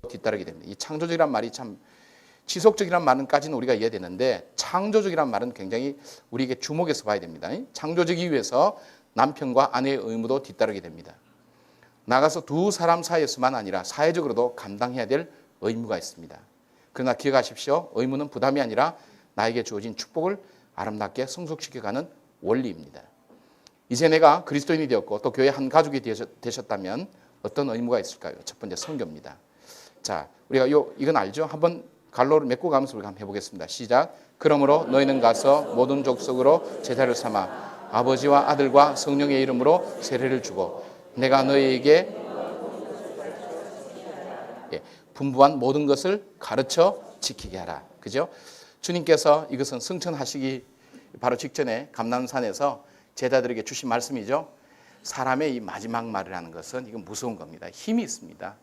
뒤따르게 됩니다. 이 창조적이란 말이 참 지속적이란 말은까지는 우리가 이해되는데 창조적이란 말은 굉장히 우리에게 주목해서 봐야 됩니다. 창조적이기 위해서 남편과 아내의 의무도 뒤따르게 됩니다. 나가서 두 사람 사이에서만 아니라 사회적으로도 감당해야 될 의무가 있습니다. 그러나 기억하십시오. 의무는 부담이 아니라 나에게 주어진 축복을 아름답게 성숙시켜가는 원리입니다. 이제 내가 그리스도인이 되었고 또 교회 한 가족이 되셨다면 어떤 의무가 있을까요? 첫 번째 선교입니다. 자, 우리가 이건 알죠? 한번 갈로를 맺고 가면서 우리가 한번 해보겠습니다. 시작. 그러므로 너희는 가서 모든 족속으로 제자를 삼아 아버지와 아들과 성령의 이름으로 세례를 주고 내가 너희에게 분부한 모든 것을 가르쳐 지키게 하라. 그죠? 주님께서 이것은 승천하시기 바로 직전에 감람산에서 제자들에게 주신 말씀이죠. 사람의 이 마지막 말이라는 것은 이건 무서운 겁니다. 힘이 있습니다.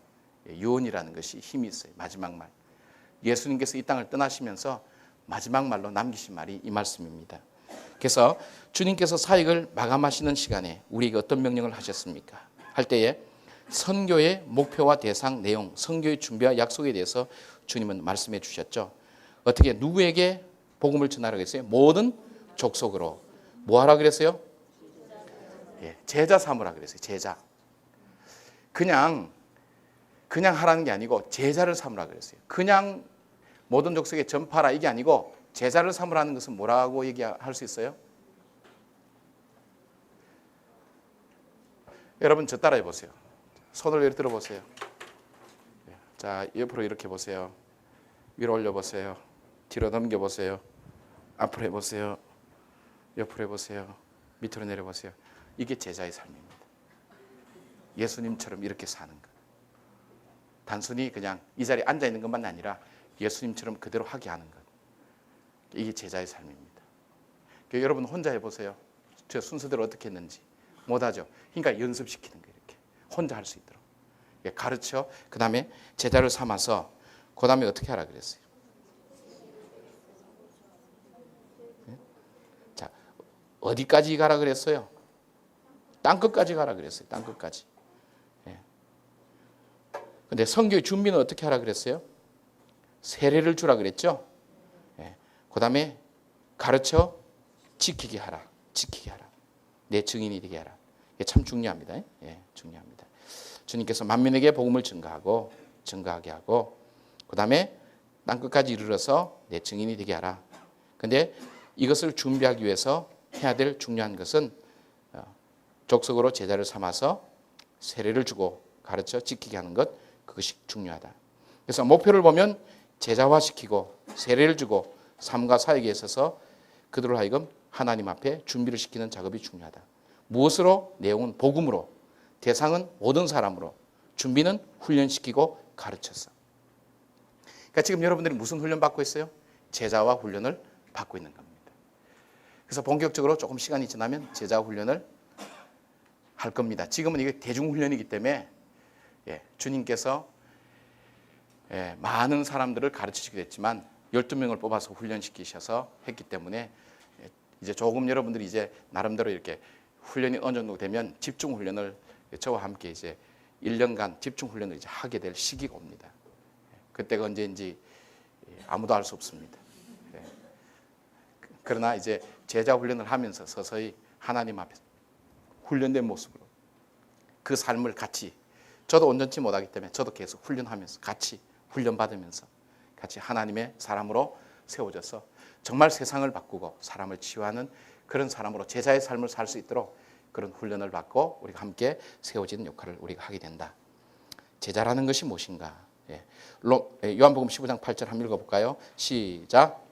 유언이라는 것이 힘이 있어요. 마지막 말. 예수님께서 이 땅을 떠나시면서 마지막 말로 남기신 말이 이 말씀입니다. 그래서 주님께서 사역을 마감하시는 시간에 우리에게 어떤 명령을 하셨습니까? 할 때에 선교의 목표와 대상, 내용, 선교의 준비와 약속에 대해서 주님은 말씀해 주셨죠. 어떻게 누구에게 복음을 전하라고 했어요? 모든 족속으로. 뭐 하라 그랬어요? 제자 삼으라 그랬어요. 제자. 그냥 하라는 게 아니고 제자를 삼으라 그랬어요. 그냥 모든 족속에 전파하라 이게 아니고 제자를 삼으라는 것은 뭐라고 얘기할 수 있어요? 여러분 저 따라해 보세요. 손을 이렇게 들어보세요. 자, 옆으로 이렇게 보세요. 위로 올려보세요. 뒤로 넘겨보세요. 앞으로 해보세요. 옆으로 해보세요. 밑으로 내려보세요. 이게 제자의 삶입니다. 예수님처럼 이렇게 사는 것. 단순히 그냥 이 자리에 앉아있는 것만 아니라 예수님처럼 그대로 하게 하는 것. 이게 제자의 삶입니다. 그러니까 여러분 혼자 해보세요. 저 순서대로 어떻게 했는지. 못하죠. 그러니까 연습시키는 거예요. 이렇게 혼자 할 수 있도록. 가르쳐 그 다음에 제자를 삼아서 그 다음에 어떻게 하라 그랬어요? 자, 어디까지 가라 그랬어요? 땅끝까지 가라 그랬어요. 땅끝까지. 근데 선교의 준비는 어떻게 하라 그랬어요? 세례를 주라 그랬죠? 그 다음에 가르쳐 지키게 하라. 지키게 하라. 내 증인이 되게 하라. 이게 참 중요합니다. 중요합니다. 주님께서 만민에게 복음을 증거하게 하고 그 다음에 땅끝까지 이르러서 내 증인이 되게 하라. 근데 이것을 준비하기 위해서 해야 될 중요한 것은 족속으로 제자를 삼아서 세례를 주고 가르쳐 지키게 하는 것, 그것이 중요하다. 그래서 목표를 보면 제자화시키고 세례를 주고 삶과 사역에 있어서 그들을 하여금 하나님 앞에 준비를 시키는 작업이 중요하다. 무엇으로? 내용은 복음으로, 대상은 모든 사람으로, 준비는 훈련시키고 가르쳤어. 그러니까 지금 여러분들이 무슨 훈련 받고 있어요? 제자화 훈련을 받고 있는 겁니다. 그래서 본격적으로 조금 시간이 지나면 제자 훈련을 할 겁니다. 지금은 이게 대중훈련이기 때문에 주님께서 많은 사람들을 가르치시게 됐지만 12명을 뽑아서 훈련시키셔서 했기 때문에 이제 조금 여러분들이 이제 나름대로 이렇게 훈련이 어느 정도 되면 집중 훈련을 저와 함께 이제 1년간 집중 훈련을 이제 하게 될 시기가 옵니다. 그때가 언제인지 아무도 알 수 없습니다. 그러나 이제 제자 훈련을 하면서 서서히 하나님 앞에서 훈련된 모습으로 그 삶을 같이, 저도 온전치 못하기 때문에 저도 계속 훈련하면서 같이 훈련받으면서 같이 하나님의 사람으로 세워져서 정말 세상을 바꾸고 사람을 치유하는 그런 사람으로 제자의 삶을 살 수 있도록 그런 훈련을 받고 우리가 함께 세워지는 역할을 우리가 하게 된다. 제자라는 것이 무엇인가? 요한복음 15장 8절 한번 읽어볼까요? 시작.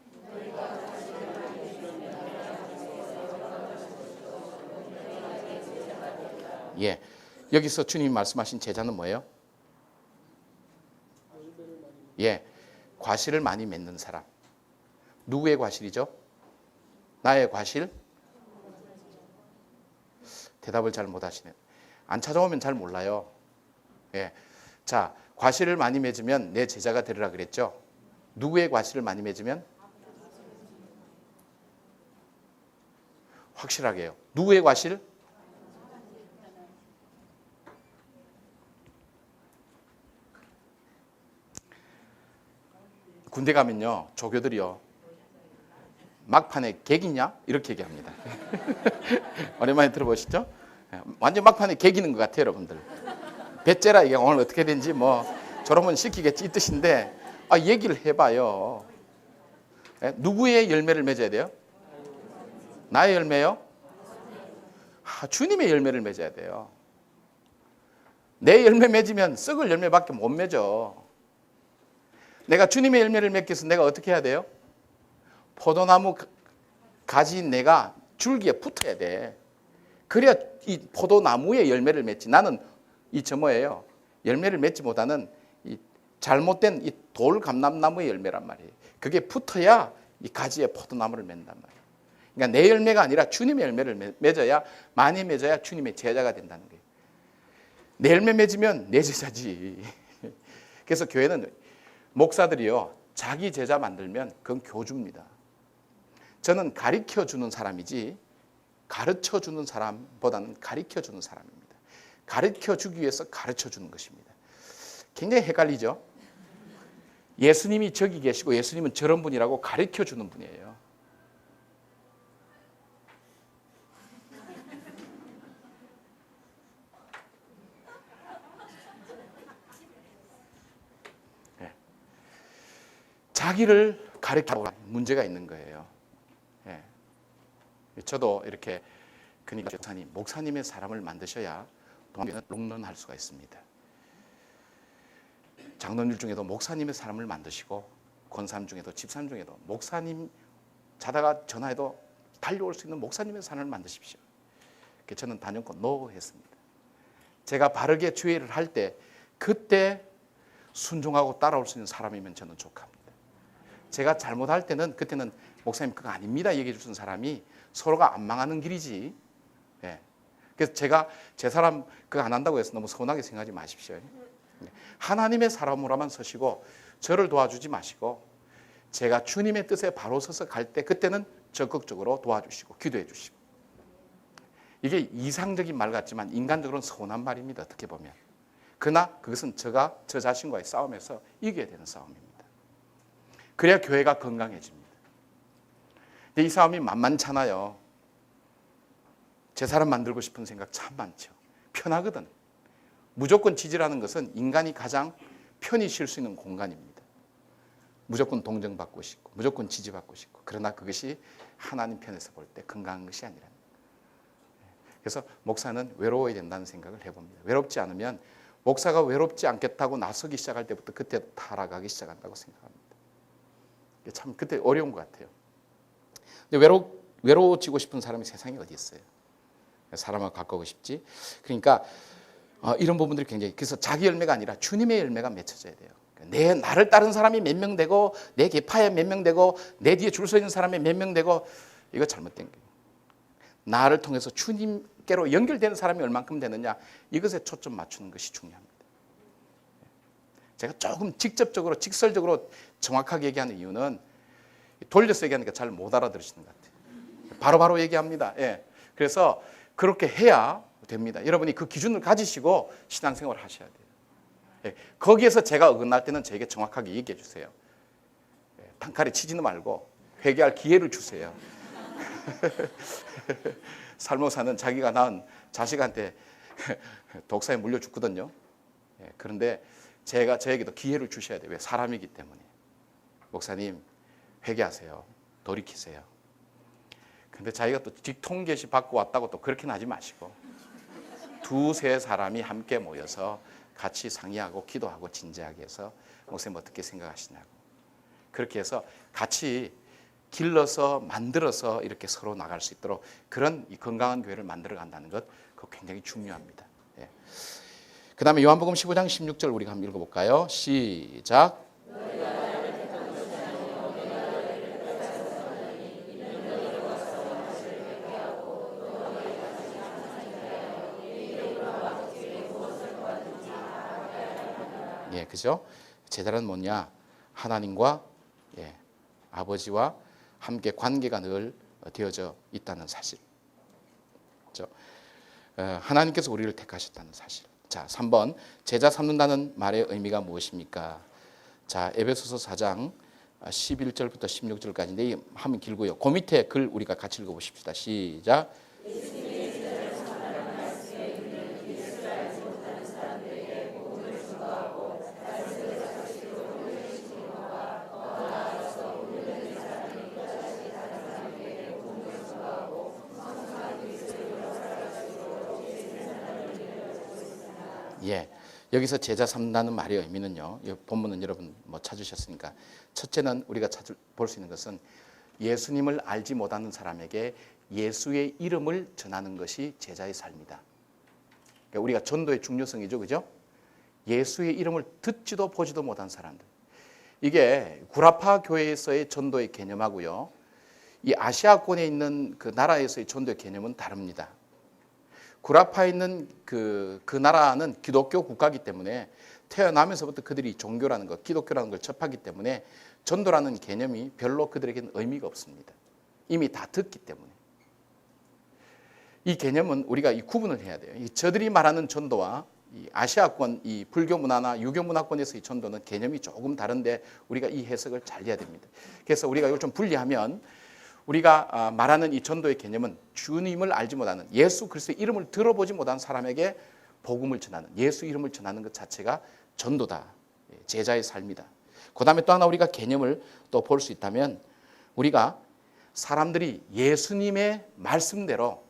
여기서 주님이 말씀하신 제자는 뭐예요? 과실을 많이 맺는 사람. 누구의 과실이죠? 나의 과실? 대답을 잘 못하시네요. 안 찾아오면 잘 몰라요. 자, 과실을 많이 맺으면 내 제자가 되리라 그랬죠? 누구의 과실을 많이 맺으면? 확실하게 해요. 누구의 과실? 군대 가면요, 조교들이요, 막판에 객이냐? 이렇게 얘기합니다. 오랜만에 들어보시죠? 완전 막판에 개기는 것 같아요, 여러분들. 배째라 이게 오늘 어떻게 된지 뭐 졸업은 시키겠지 이 뜻인데, 얘기를 해봐요. 누구의 열매를 맺어야 돼요? 나의 열매요? 주님의 열매를 맺어야 돼요. 내 열매 맺으면 썩을 열매밖에 못 맺어. 내가 주님의 열매를 맺기 위해서 내가 어떻게 해야 돼요? 포도나무 가지인 내가 줄기에 붙어야 돼. 그래야 이 포도나무의 열매를 맺지. 나는 뭐예요? 열매를 맺지 못하는 이 잘못된 이 돌감람나무의 열매란 말이에요. 그게 붙어야 이 가지에 포도나무를 맺는단 말이에요. 그러니까 내 열매가 아니라 주님의 열매를 맺어야, 많이 맺어야 주님의 제자가 된다는 거예요. 내 열매 맺으면 내 제자지. 그래서 교회는 목사들이요, 자기 제자 만들면 그건 교주입니다. 저는 가르쳐주는 사람이지 가르쳐주는 사람보다는 가르쳐주는 사람입니다. 가르쳐주기 위해서 가르쳐주는 것입니다. 굉장히 헷갈리죠? 예수님이 저기 계시고 예수님은 저런 분이라고 가르쳐주는 분이에요. 네. 자기를 가르쳐 문제가 있는 거예요. 네. 저도 이렇게 그러니까 목사님의 사람을 만드셔야 동안교회는 롱런할 수가 있습니다. 장로님 중에도 목사님의 사람을 만드시고 권사님 중에도 집사님 중에도 목사님 자다가 전화해도 달려올 수 있는 목사님의 사람을 만드십시오. 저는 단연코 노 했습니다. 제가 바르게 주의를 할 때 그때 순종하고 따라올 수 있는 사람이면 저는 족합니다. 제가 잘못할 때는 그때는 목사님 그거 아닙니다 얘기해 주신 사람이 서로가 안 망하는 길이지. 예. 그래서 제가 제 사람 그거 안 한다고 해서 너무 서운하게 생각하지 마십시오. 하나님의 사람으로만 서시고 저를 도와주지 마시고 제가 주님의 뜻에 바로 서서 갈 때 그때는 적극적으로 도와주시고 기도해 주시고. 이게 이상적인 말 같지만 인간적으로는 서운한 말입니다. 어떻게 보면. 그러나 그것은 제가 저 자신과의 싸움에서 이겨야 되는 싸움입니다. 그래야 교회가 건강해집니다. 근데 이 싸움이 만만찮아요. 제 사람 만들고 싶은 생각 참 많죠. 편하거든. 무조건 지지라는 것은 인간이 가장 편히 쉴 수 있는 공간입니다. 무조건 동정받고 싶고 무조건 지지받고 싶고 그러나 그것이 하나님 편에서 볼 때 건강한 것이 아니라. 그래서 목사는 외로워야 된다는 생각을 해봅니다. 외롭지 않으면 목사가 외롭지 않겠다고 나서기 시작할 때부터 그때 타락하기 시작한다고 생각합니다. 참 그때 어려운 것 같아요. 근데 외로워지고 싶은 사람이 세상에 어디 있어요? 사람하고 가까우고 싶지. 그러니까 이런 부분들이 굉장히, 그래서 자기 열매가 아니라 주님의 열매가 맺혀져야 돼요. 나를 따른 사람이 몇 명 되고 내 계파에 몇 명 되고 내 뒤에 줄 서 있는 사람이 몇 명 되고 이거 잘못된 거예요. 나를 통해서 주님께로 연결되는 사람이 얼만큼 되느냐 이것에 초점 맞추는 것이 중요합니다. 제가 조금 직설적으로 정확하게 얘기하는 이유는 돌려서 얘기하니까 잘 못 알아들으시는 것 같아요. 바로바로 얘기합니다. 예. 그래서 그렇게 해야 됩니다. 여러분이 그 기준을 가지시고 신앙생활을 하셔야 돼요. 예. 거기에서 제가 어긋날 때는 저에게 정확하게 얘기해 주세요. 예. 단칼에 치지는 말고 회개할 기회를 주세요. 살모사는 자기가 낳은 자식한테 독사에 물려 죽거든요. 예. 그런데 저에게도 기회를 주셔야 돼요. 왜? 사람이기 때문에. 목사님 회개하세요. 돌이키세요. 근데 자기가 또 직통계시 받고 왔다고 또 그렇게는 하지 마시고 두세 사람이 함께 모여서 같이 상의하고 기도하고 진지하게 해서 목사님 어떻게 생각하시냐고 그렇게 해서 같이 길러서 만들어서 이렇게 서로 나갈 수 있도록 그런 이 건강한 교회를 만들어 간다는 것 그거 굉장히 중요합니다. 예. 그 다음에 요한복음 15장 16절 우리가 한번 읽어볼까요? 시작. 예, 그죠? 제자는 뭐냐? 하나님과 아버지와 함께 관계가 늘 되어져 있다는 사실. 그죠? 하나님께서 우리를 택하셨다는 사실. 자, 3번 제자 삼는다는 말의 의미가 무엇입니까? 자, 에베소서 4장 11절부터 16절까지인데 하면 길고요. 그 밑에 글 우리가 같이 읽어보십시다. 시작. 예, 여기서 제자 삼다는 말의 의미는요. 이 본문은 여러분 뭐 찾으셨으니까 첫째는 우리가 볼 수 있는 것은 예수님을 알지 못하는 사람에게 예수의 이름을 전하는 것이 제자의 삶이다. 그러니까 우리가 전도의 중요성이죠, 그죠? 예수의 이름을 듣지도 보지도 못한 사람들. 이게 구라파 교회에서의 전도의 개념하고요, 이 아시아권에 있는 그 나라에서의 전도의 개념은 다릅니다. 구라파에 있는 그 나라는 기독교 국가이기 때문에 태어나면서부터 그들이 종교라는 것, 기독교라는 걸 접하기 때문에 전도라는 개념이 별로 그들에게는 의미가 없습니다. 이미 다 듣기 때문에. 이 개념은 우리가 이 구분을 해야 돼요. 저들이 말하는 전도와 이 아시아권, 이 불교 문화나 유교 문화권에서의 전도는 개념이 조금 다른데 우리가 이 해석을 잘 해야 됩니다. 그래서 우리가 이걸 좀 분리하면 우리가 말하는 이 전도의 개념은 주님을 알지 못하는, 예수 그리스도의 이름을 들어보지 못한 사람에게 복음을 전하는, 예수 이름을 전하는 것 자체가 전도다. 제자의 삶이다. 그 다음에 또 하나 우리가 개념을 또 볼 수 있다면, 우리가 사람들이 예수님의 말씀대로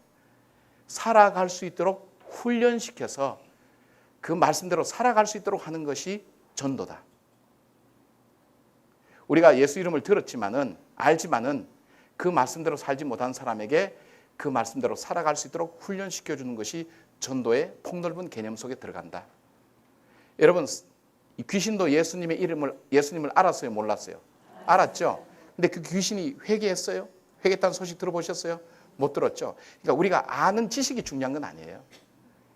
살아갈 수 있도록 훈련시켜서 그 말씀대로 살아갈 수 있도록 하는 것이 전도다. 우리가 예수 이름을 들었지만은, 알지만은 그 말씀대로 살지 못한 사람에게 그 말씀대로 살아갈 수 있도록 훈련시켜주는 것이 전도의 폭넓은 개념 속에 들어간다. 여러분, 귀신도 예수님을 알았어요, 몰랐어요? 알았죠? 근데 그 귀신이 회개했어요? 회개했다는 소식 들어보셨어요? 못 들었죠? 그러니까 우리가 아는 지식이 중요한 건 아니에요.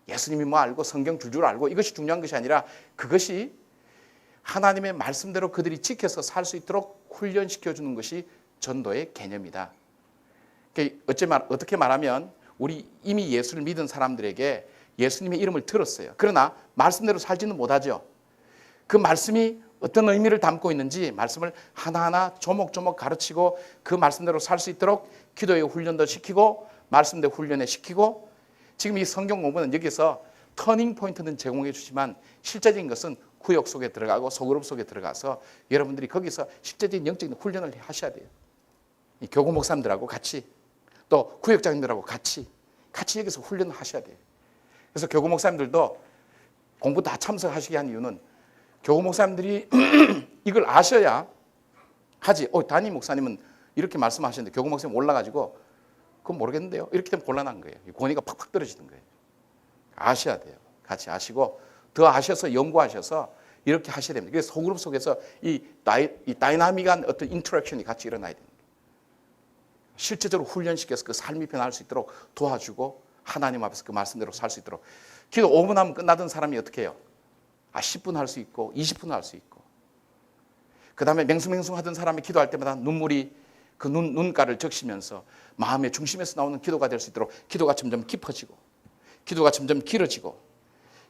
예수님이 뭐 알고 성경 줄줄 알고 이것이 중요한 것이 아니라, 그것이 하나님의 말씀대로 그들이 지켜서 살 수 있도록 훈련시켜주는 것이 전도의 개념이다. 어떻게 말하면 우리 이미 예수를 믿은 사람들에게 예수님의 이름을 들었어요. 그러나 말씀대로 살지는 못하죠. 그 말씀이 어떤 의미를 담고 있는지 말씀을 하나하나 조목조목 가르치고 그 말씀대로 살 수 있도록 기도의 훈련도 시키고 말씀대로 훈련에 시키고, 지금 이 성경 공부는 여기서 터닝 포인트는 제공해 주지만 실제적인 것은 구역 속에 들어가고 소그룹 속에 들어가서 여러분들이 거기서 실제적인 영적인 훈련을 하셔야 돼요. 이 교구 목사님들하고 같이, 또 구역장님들하고 같이 여기서 훈련을 하셔야 돼요. 그래서 교구 목사님들도 공부 다 참석하시게 한 이유는 교구 목사님들이 이걸 아셔야 하지. 담임 목사님은 이렇게 말씀하시는데 교구 목사님 올라가지고 그건 모르겠는데요, 이렇게 되면 곤란한 거예요. 권위가 팍팍 떨어지는 거예요. 아셔야 돼요. 같이 아시고 더 아셔서 연구하셔서 이렇게 하셔야 됩니다. 그래서 소그룹 속에서 이 다이나믹한 어떤 인터랙션이 같이 일어나야 됩니다. 실제적으로 훈련시켜서 그 삶이 변할 수 있도록 도와주고 하나님 앞에서 그 말씀대로 살 수 있도록. 기도 5분 하면 끝나던 사람이 어떻게 해요? 10분 할 수 있고 20분 할 수 있고, 그 다음에 맹숭맹숭 하던 사람이 기도할 때마다 눈물이 그 눈가를 적시면서 마음의 중심에서 나오는 기도가 될 수 있도록 기도가 점점 깊어지고, 기도가 점점 길어지고,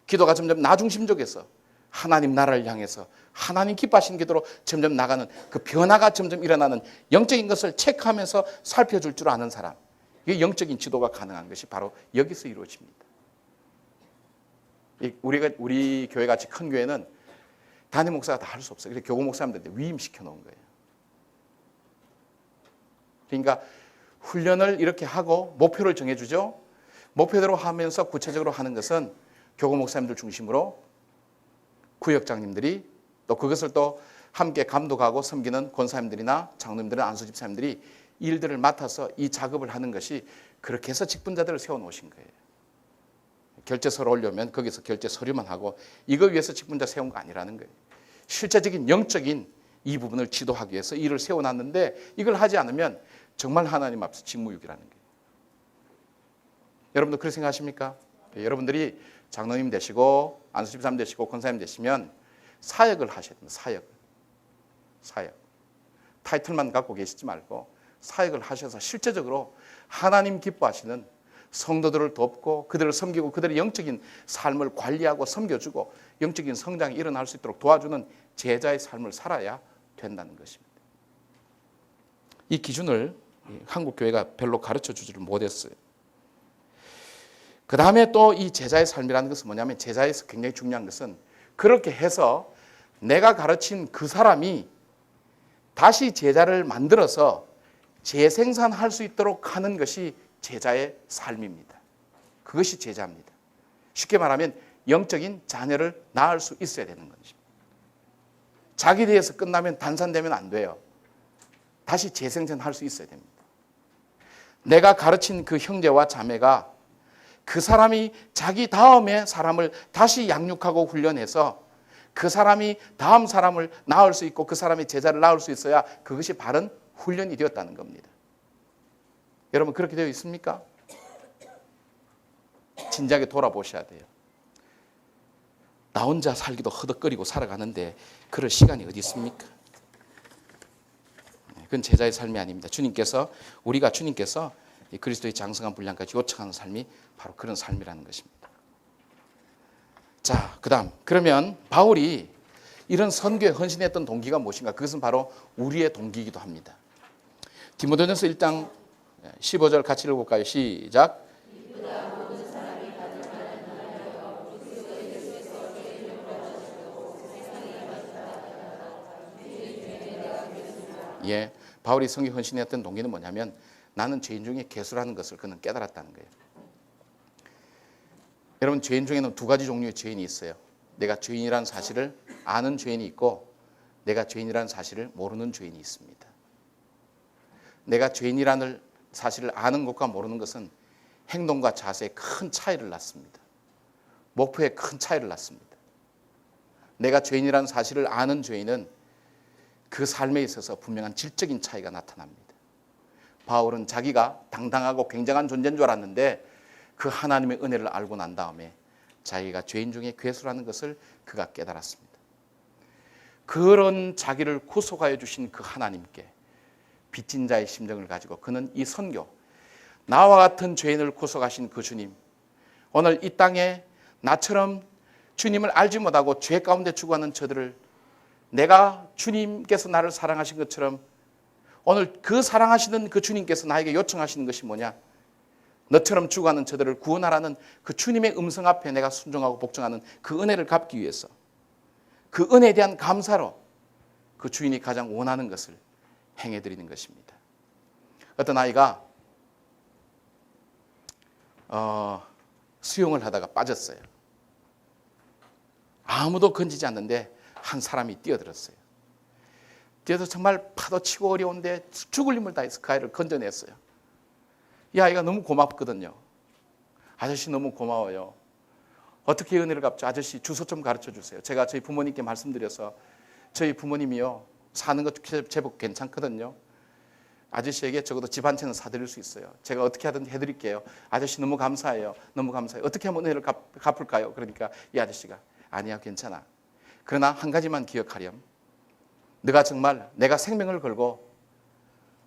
기도가 점점 나 중심적에서 하나님 나라를 향해서 하나님 기뻐하시는 기도로 점점 나가는 그 변화가 점점 일어나는, 영적인 것을 체크하면서 살펴줄 줄 아는 사람, 이게 영적인 지도가 가능한 것이 바로 여기서 이루어집니다. 우리 교회 같이 큰 교회는 담임 목사가 다 할 수 없어요. 그래서 교구 목사님들한테 위임시켜 놓은 거예요. 그러니까 훈련을 이렇게 하고 목표를 정해주죠. 목표대로 하면서 구체적으로 하는 것은 교구 목사님들 중심으로 구역장님들이, 또 그것을 또 함께 감독하고 섬기는 권사님들이나 장로님들이나 안수집사님들이 일들을 맡아서 이 작업을 하는 것이, 그렇게 해서 직분자들을 세워놓으신 거예요. 결제서를 올려면 거기서 결제 서류만 하고, 이거 위해서 직분자 세운 거 아니라는 거예요. 실제적인 영적인 이 부분을 지도하기 위해서 일을 세워놨는데, 이걸 하지 않으면 정말 하나님 앞에서 직무유기라는 거예요. 여러분도 그렇게 생각하십니까? 여러분들이 장로님 되시고 안수집사님 되시고 권사님 되시면 사역을 하셔야 됩니다. 사역. 타이틀만 갖고 계시지 말고 사역을 하셔서 실제적으로 하나님 기뻐하시는 성도들을 돕고 그들을 섬기고 그들의 영적인 삶을 관리하고 섬겨주고 영적인 성장이 일어날 수 있도록 도와주는 제자의 삶을 살아야 된다는 것입니다. 이 기준을 한국 교회가 별로 가르쳐 주지를 못했어요. 그 다음에 또 이 제자의 삶이라는 것은 뭐냐면, 제자에서 굉장히 중요한 것은 그렇게 해서 내가 가르친 그 사람이 다시 제자를 만들어서 재생산할 수 있도록 하는 것이 제자의 삶입니다. 그것이 제자입니다. 쉽게 말하면 영적인 자녀를 낳을 수 있어야 되는 것입니다. 자기 대해서 끝나면 단산되면 안 돼요. 다시 재생산할 수 있어야 됩니다. 내가 가르친 그 형제와 자매가 그 사람이 자기 다음에 사람을 다시 양육하고 훈련해서 그 사람이 다음 사람을 낳을 수 있고 그 사람이 제자를 낳을 수 있어야 그것이 바른 훈련이 되었다는 겁니다. 여러분 그렇게 되어 있습니까? 진작에 돌아보셔야 돼요. 나 혼자 살기도 허덕거리고 살아가는데 그럴 시간이 어디 있습니까? 그건 제자의 삶이 아닙니다. 우리가 주님께서 그리스도의 장성한 분량까지 요청하는 삶이 바로 그런 삶이라는 것입니다. 자, 그다음 그러면 바울이 이런 선교에 헌신했던 동기가 무엇인가? 그것은 바로 우리의 동기이기도 합니다. 디모데전서 1장 15절 같이 읽어볼까요? 시작. 예, 바울이 선교에 헌신했던 동기는 뭐냐면 나는 죄인 중에 괴수라는 것을 그는 깨달았다는 거예요. 여러분 죄인 중에는 두 가지 종류의 죄인이 있어요. 내가 죄인이라는 사실을 아는 죄인이 있고 내가 죄인이라는 사실을 모르는 죄인이 있습니다. 내가 죄인이라는 사실을 아는 것과 모르는 것은 행동과 자세에 큰 차이를 낳습니다. 목표에 큰 차이를 낳습니다. 내가 죄인이라는 사실을 아는 죄인은 그 삶에 있어서 분명한 질적인 차이가 나타납니다. 바울은 자기가 당당하고 굉장한 존재인 줄 알았는데 그 하나님의 은혜를 알고 난 다음에 자기가 죄인 중에 괴수라는 것을 그가 깨달았습니다. 그런 자기를 구속하여 주신 그 하나님께 빚진 자의 심정을 가지고 그는 이 선교, 나와 같은 죄인을 구속하신 그 주님, 오늘 이 땅에 나처럼 주님을 알지 못하고 죄 가운데 죽어가는 저들을 내가 주님께서 나를 사랑하신 것처럼 오늘 그 사랑하시는 그 주님께서 나에게 요청하시는 것이 뭐냐? 너처럼 죽어가는 저들을 구원하라는 그 주님의 음성 앞에 내가 순종하고 복종하는 그 은혜를 갚기 위해서 그 은혜에 대한 감사로 그 주인이 가장 원하는 것을 행해드리는 것입니다. 어떤 아이가 수영을 하다가 빠졌어요. 아무도 건지지 않는데 한 사람이 뛰어들었어요. 뛰어서 정말 파도 치고 어려운데 죽을 힘을 다해서 그 아이를 건져냈어요. 이 아이가 너무 고맙거든요. 아저씨 너무 고마워요. 어떻게 은혜를 갚죠? 아저씨 주소 좀 가르쳐 주세요. 제가 저희 부모님께 말씀드려서 저희 부모님이요 사는 것 제법 괜찮거든요. 아저씨에게 적어도 집 한 채는 사드릴 수 있어요. 제가 어떻게 하든 해드릴게요. 아저씨 너무 감사해요. 너무 감사해요. 어떻게 하면 은혜를 갚을까요? 그러니까 이 아저씨가 아니야 괜찮아. 그러나 한 가지만 기억하렴. 네가 정말 내가 생명을 걸고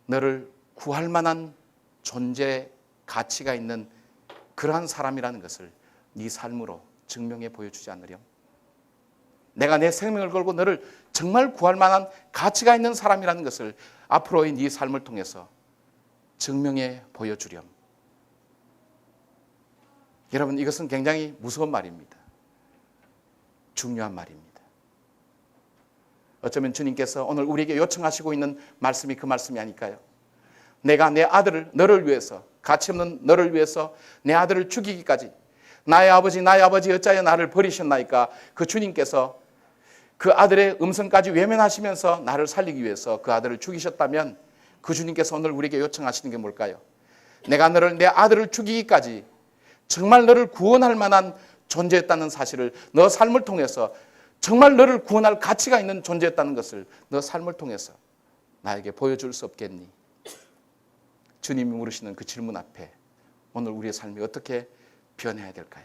너를 구할 만한 존재 가치가 있는 그러한 사람이라는 것을 네 삶으로 증명해 보여주지 않으렴. 내가 내 생명을 걸고 너를 정말 구할 만한 가치가 있는 사람이라는 것을 앞으로의 네 삶을 통해서 증명해 보여주렴. 여러분 이것은 굉장히 무서운 말입니다. 중요한 말입니다. 어쩌면 주님께서 오늘 우리에게 요청하시고 있는 말씀이 그 말씀이 아닐까요? 내가 내 아들을 너를 위해서 가치 없는 너를 위해서 내 아들을 죽이기까지 나의 아버지 어찌하여 나를 버리셨나이까? 그 주님께서 그 아들의 음성까지 외면하시면서 나를 살리기 위해서 그 아들을 죽이셨다면 그 주님께서 오늘 우리에게 요청하시는 게 뭘까요? 내가 내 아들을 죽이기까지 정말 너를 구원할 만한 존재였다는 사실을 너 삶을 통해서 정말 너를 구원할 가치가 있는 존재였다는 것을 너 삶을 통해서 나에게 보여줄 수 없겠니? 주님이 물으시는 그 질문 앞에 오늘 우리의 삶이 어떻게 변해야 될까요?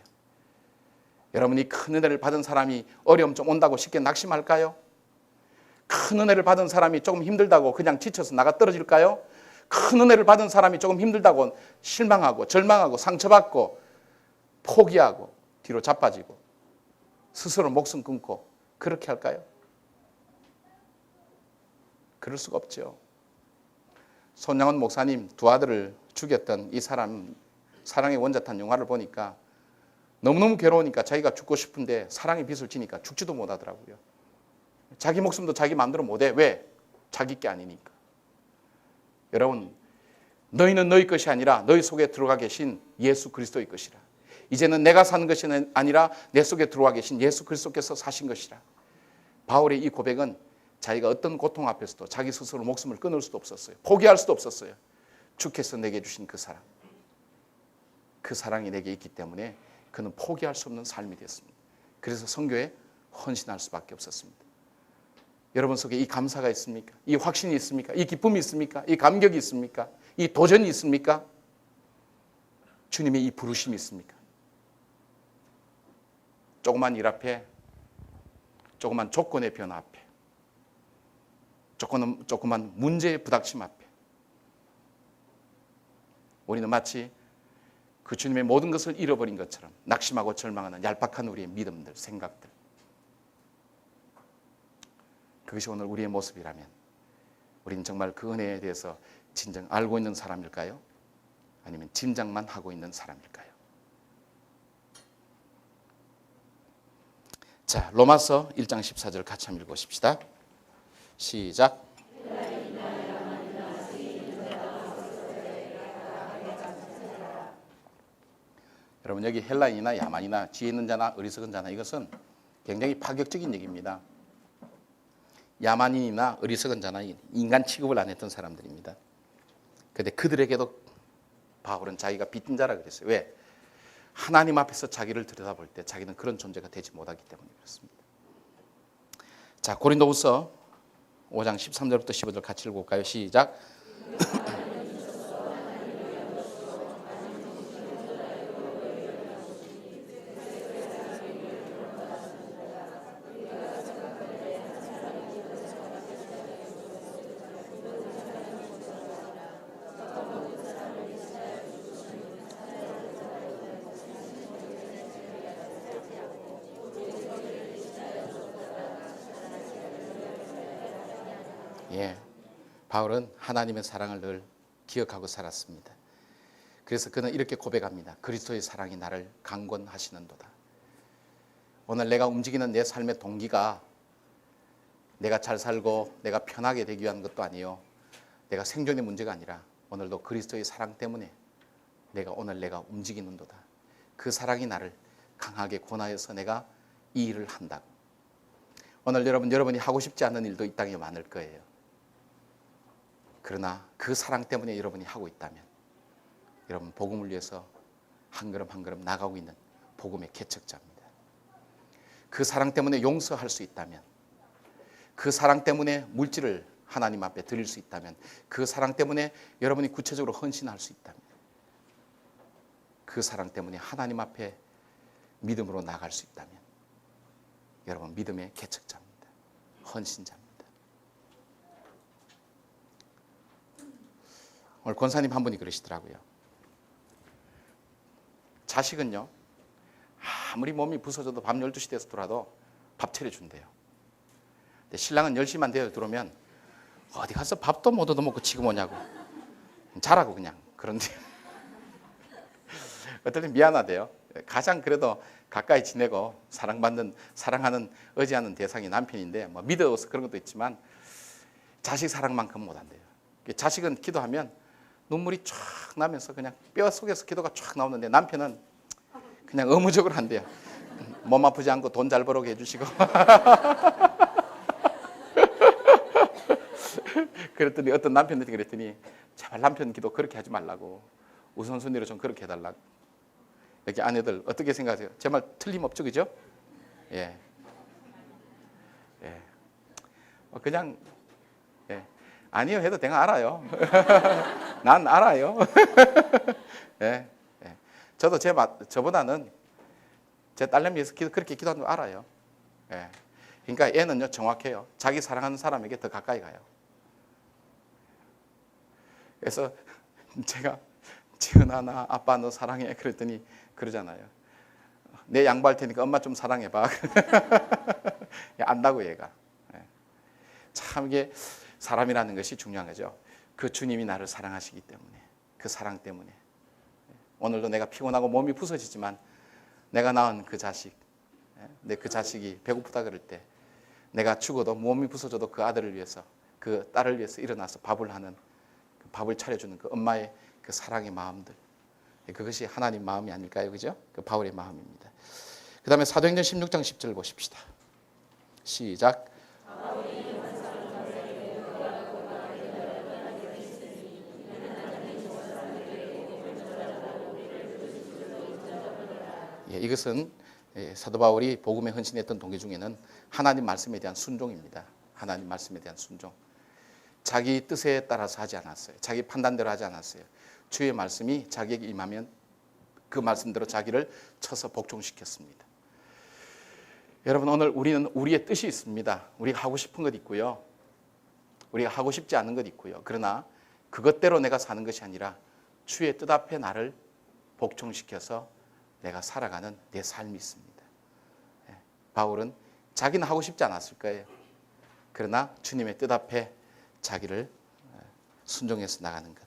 여러분이 큰 은혜를 받은 사람이 어려움 좀 온다고 쉽게 낙심할까요? 큰 은혜를 받은 사람이 조금 힘들다고 그냥 지쳐서 나가 떨어질까요? 큰 은혜를 받은 사람이 조금 힘들다고 실망하고 절망하고 상처받고 포기하고 뒤로 자빠지고 스스로 목숨 끊고 그렇게 할까요? 그럴 수가 없죠. 손양원 목사님 두 아들을 죽였던 이 사람 사랑의 원자탄 영화를 보니까 너무너무 괴로우니까 자기가 죽고 싶은데 사랑의 빚을 지니까 죽지도 못하더라고요. 자기 목숨도 자기 마음대로 못해. 왜? 자기 게 아니니까. 여러분, 너희는 너희 것이 아니라 너희 속에 들어가 계신 예수 그리스도의 것이라. 이제는 내가 사는 것이 아니라 내 속에 들어와 계신 예수 그리스도께서 사신 것이라. 바울의 이 고백은 자기가 어떤 고통 앞에서도 자기 스스로 목숨을 끊을 수도 없었어요. 포기할 수도 없었어요. 주께서 내게 주신 그 사랑, 그 사랑이 내게 있기 때문에 그는 포기할 수 없는 삶이 됐습니다. 그래서 선교에 헌신할 수밖에 없었습니다. 여러분 속에 이 감사가 있습니까? 이 확신이 있습니까? 이 기쁨이 있습니까? 이 감격이 있습니까? 이 도전이 있습니까? 주님의 이 부르심이 있습니까? 조그만 일 앞에, 조그만 조건의 변화 앞에, 조그만 문제의 부닥침 앞에 우리는 마치 그 주님의 모든 것을 잃어버린 것처럼 낙심하고 절망하는 얄팍한 우리의 믿음들, 생각들, 그것이 오늘 우리의 모습이라면 우리는 정말 그 은혜에 대해서 진정 알고 있는 사람일까요? 아니면 짐작만 하고 있는 사람일까요? 자, 로마서 1장 14절 같이 한번 읽어보십시다. 시작. 여러분, 여기 헬라인이나 야만이나 지혜 있는 자나 어리석은 자나 이것은 굉장히 파격적인 얘기입니다. 야만인이나 어리석은 자나 인간 취급을 안 했던 사람들입니다. 그런데 그들에게도 바울은 자기가 빚진 자라 그랬어요. 왜? 하나님 앞에서 자기를 들여다볼 때 자기는 그런 존재가 되지 못하기 때문에 그렇습니다. 자, 고린도후서 5장 13절부터 15절 같이 읽어볼까요? 시작. 예, 바울은 하나님의 사랑을 늘 기억하고 살았습니다. 그래서 그는 이렇게 고백합니다. 그리스도의 사랑이 나를 강권하시는도다. 오늘 내가 움직이는 내 삶의 동기가 내가 잘 살고 내가 편하게 되기 위한 것도 아니요, 내가 생존의 문제가 아니라 오늘도 그리스도의 사랑 때문에 내가 움직이는도다. 그 사랑이 나를 강하게 권하여서 내가 이 일을 한다고. 오늘 여러분이 하고 싶지 않은 일도 이 땅에 많을 거예요. 그러나 그 사랑 때문에 여러분이 하고 있다면 여러분 복음을 위해서 한 걸음 한 걸음 나가고 있는 복음의 개척자입니다. 그 사랑 때문에 용서할 수 있다면, 그 사랑 때문에 물질을 하나님 앞에 드릴 수 있다면, 그 사랑 때문에 여러분이 구체적으로 헌신할 수 있다면, 그 사랑 때문에 하나님 앞에 믿음으로 나갈 수 있다면 여러분 믿음의 개척자입니다. 헌신자입니다. 오늘 권사님 한 분이 그러시더라고요. 자식은요, 아무리 몸이 부서져도 밤 12시 돼서 들어와도 밥 차려준대요. 근데 신랑은 10시만 되어 들어오면 어디 가서 밥도 못 얻어먹고 지금 오냐고. 자라고 그냥. 그런데 어떨 땐 미안하대요. 가장 그래도 가까이 지내고 사랑하는, 의지하는 대상이 남편인데 뭐 믿어서 그런 것도 있지만 자식 사랑만큼 못한대요. 자식은 기도하면 눈물이 쫙 나면서 그냥 뼈 속에서 기도가 쫙 나오는데 남편은 그냥 의무적으로 한대요. 몸 아프지 않고 돈 잘 벌어게 해주시고. 그랬더니 어떤 남편들이 그랬더니 제발 남편 기도 그렇게 하지 말라고, 우선순위로 좀 그렇게 해달라고. 여기 아내들 어떻게 생각하세요? 제 말 틀림없죠, 그죠? 예. 예. 그냥, 예. 아니요 해도 내가 알아요. 난 알아요. 예. 예. 저도 저보다는 제 딸내미 위해서 그렇게 기도하는 거 알아요. 예. 그러니까 애는요, 정확해요. 자기 사랑하는 사람에게 더 가까이 가요. 그래서 제가 지은아, 나 아빠 너 사랑해 그랬더니 그러잖아요. 내 양보할 테니까 엄마 좀 사랑해봐. 안다고 얘가. 참 이게 사람이라는 것이 중요한 거죠. 그 주님이 나를 사랑하시기 때문에, 그 사랑 때문에. 오늘도 내가 피곤하고 몸이 부서지지만 내가 낳은 그 자식, 그 자식이 배고프다 그럴 때 내가 죽어도 몸이 부서져도 그 아들을 위해서, 그 딸을 위해서 일어나서 밥을 하는, 밥을 차려주는 그 엄마의 그 사랑의 마음들, 그것이 하나님 마음이 아닐까요? 그죠? 그 바울의 마음입니다. 그 다음에 사도행전 16장 10절 보십시다. 시작. 이것은 사도 바울이 복음에 헌신했던 동기 중에는 하나님 말씀에 대한 순종입니다. 하나님 말씀에 대한 순종. 자기 뜻에 따라서 하지 않았어요. 자기 판단대로 하지 않았어요. 주의 말씀이 자기에게 임하면 그 말씀대로 자기를 쳐서 복종시켰습니다. 여러분, 오늘 우리는 우리의 뜻이 있습니다. 우리가 하고 싶은 것 있고요. 우리가 하고 싶지 않은 것 있고요. 그러나 그것대로 내가 사는 것이 아니라 주의 뜻 앞에 나를 복종시켜서 내가 살아가는 내 삶이 있습니다. 바울은 자기는 하고 싶지 않았을 거예요. 그러나 주님의 뜻 앞에 자기를 순종해서 나가는 것.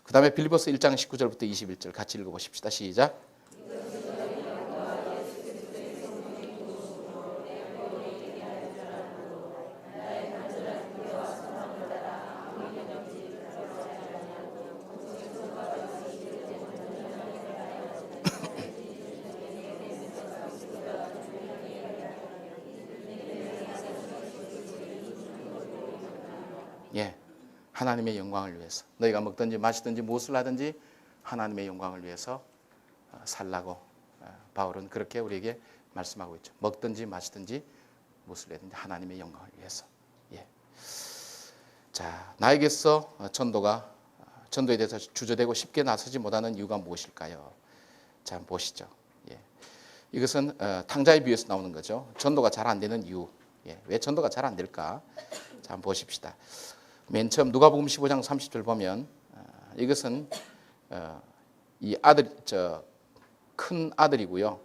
그 다음에 빌립보서 1장 19절부터 21절 같이 읽어보십시다. 시작. 하나님의 영광을 위해서, 너희가 먹든지 마시든지 무엇을 하든지 하나님의 영광을 위해서 살라고 바울은 그렇게 우리에게 말씀하고 있죠. 먹든지 마시든지 무엇을 하든지 하나님의 영광을 위해서. 자, 나에게서 전도에 대해서 주저되고 쉽게 나서지 못하는 이유가 무엇일까요? 자, 보시죠. 이것은 탕자의 비유에서 나오는 거죠. 전도가 잘 안 되는 이유. 왜 전도가 잘 안 될까? 자, 한번 보십시다. 맨 처음 누가복음 15장 30절 보면 이것은 이 아들, 큰 아들이고요.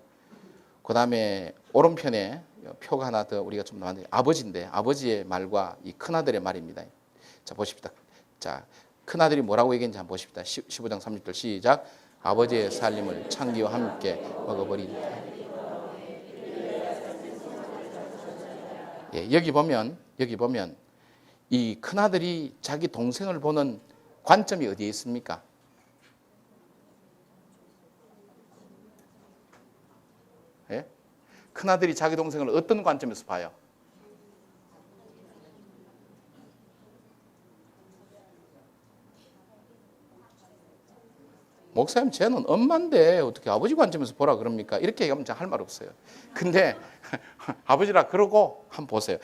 그 다음에 오른편에 표가 하나 더 우리가 좀 나왔는데 아버지인데, 아버지의 말과 이 큰 아들의 말입니다. 자, 보십시다. 자, 큰 아들이 뭐라고 얘기했는지 한번 보십시다. 15장 30절 시작. 아버지의 살림을 창기와 함께 먹어버린. 여기 보면 이 큰아들이 자기 동생을 보는 관점이 어디에 있습니까? 큰아들이 자기 동생을 어떤 관점에서 봐요? 목사님, 쟤는 엄마인데 어떻게 아버지 관점에서 보라 그럽니까? 이렇게 얘기하면 할 말 없어요. 근데 아버지라 그러고 한번 보세요.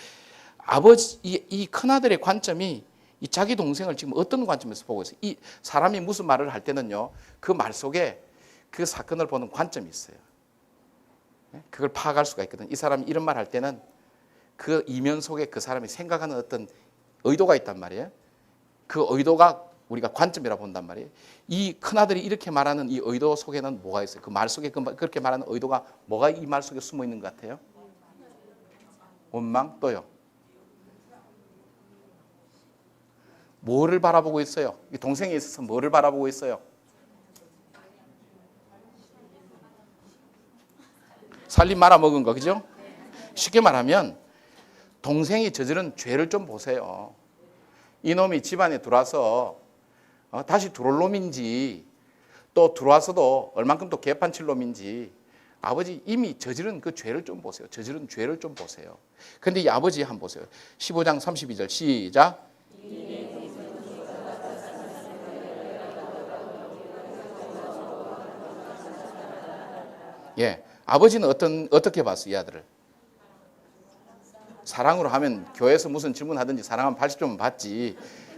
이 큰아들의 관점이 이 자기 동생을 지금 어떤 관점에서 보고 있어요? 이 사람이 무슨 말을 할 때는요, 그 말 속에 그 사건을 보는 관점이 있어요. 그걸 파악할 수가 있거든. 이 사람이 이런 말 할 때는 그 이면 속에 그 사람이 생각하는 어떤 의도가 있단 말이에요. 그 의도가 우리가 관점이라 본단 말이에요. 이 큰아들이 이렇게 말하는 이 의도 속에는 뭐가 있어요? 그 말 속에 그렇게 말하는 의도가 뭐가 이 말 속에 숨어 있는 것 같아요? 원망, 또요. 뭐를 바라보고 있어요? 동생에 있어서 뭐를 바라보고 있어요? 살림 말아먹은 거, 그죠? 쉽게 말하면 동생이 저지른 죄를 좀 보세요. 이놈이 집안에 들어와서 다시 들어올 놈인지, 또 들어와서도 얼만큼 또 개판칠 놈인지, 아버지 이미 저지른 그 죄를 좀 보세요. 저지른 죄를 좀 보세요. 그런데 이 아버지 한번 보세요. 15장 32절 시작. 아버지는 어떻게 봤어요, 이 아들을? 사랑으로 하면 교회에서 무슨 질문하든지 사랑하면 80점은 받지.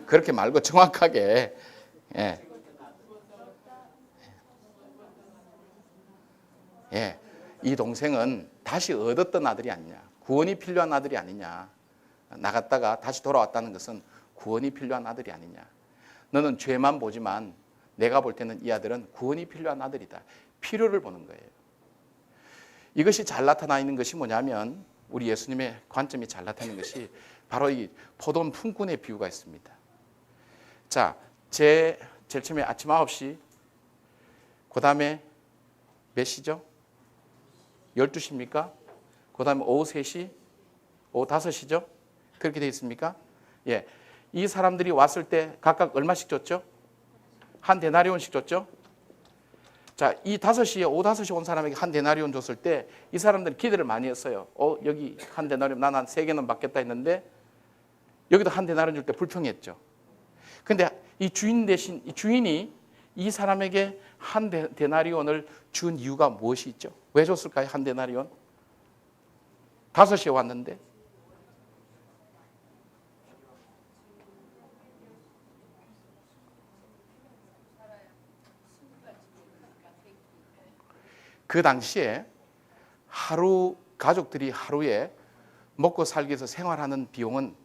그렇게 말고 정확하게. 이 동생은 다시 얻었던 아들이 아니냐. 구원이 필요한 아들이 아니냐. 나갔다가 다시 돌아왔다는 것은 구원이 필요한 아들이 아니냐. 너는 죄만 보지만 내가 볼 때는 이 아들은 구원이 필요한 아들이다. 필요를 보는 거예요. 이것이 잘 나타나 있는 것이 뭐냐면 우리 예수님의 관점이 잘 나타나는 것이 바로 이 포도원 품꾼의 비유가 있습니다. 자, 제일 처음에 아침 9시, 그 다음에 몇 시죠? 12시입니까? 그 다음에 오후 3시, 오후 5시죠? 그렇게 되어 있습니까? 예. 이 사람들이 왔을 때 각각 얼마씩 줬죠? 한 데나리온씩 줬죠? 자, 이 5시에, 오후 5시에 온 사람에게 한 데나리온 줬을 때 이 사람들이 기대를 많이 했어요. 여기 한 데나리온, 난 한 3개는 받겠다 했는데 여기도 한 데나리온 줄 때 불평했죠. 근데 이 주인 대신, 이 주인이 이 사람에게 한 데나리온을 준 이유가 무엇이 있죠? 왜 줬을까요? 한 데나리온? 5시에 왔는데. 그 당시에 가족들이 하루에 먹고 살기 위해서 생활하는 비용은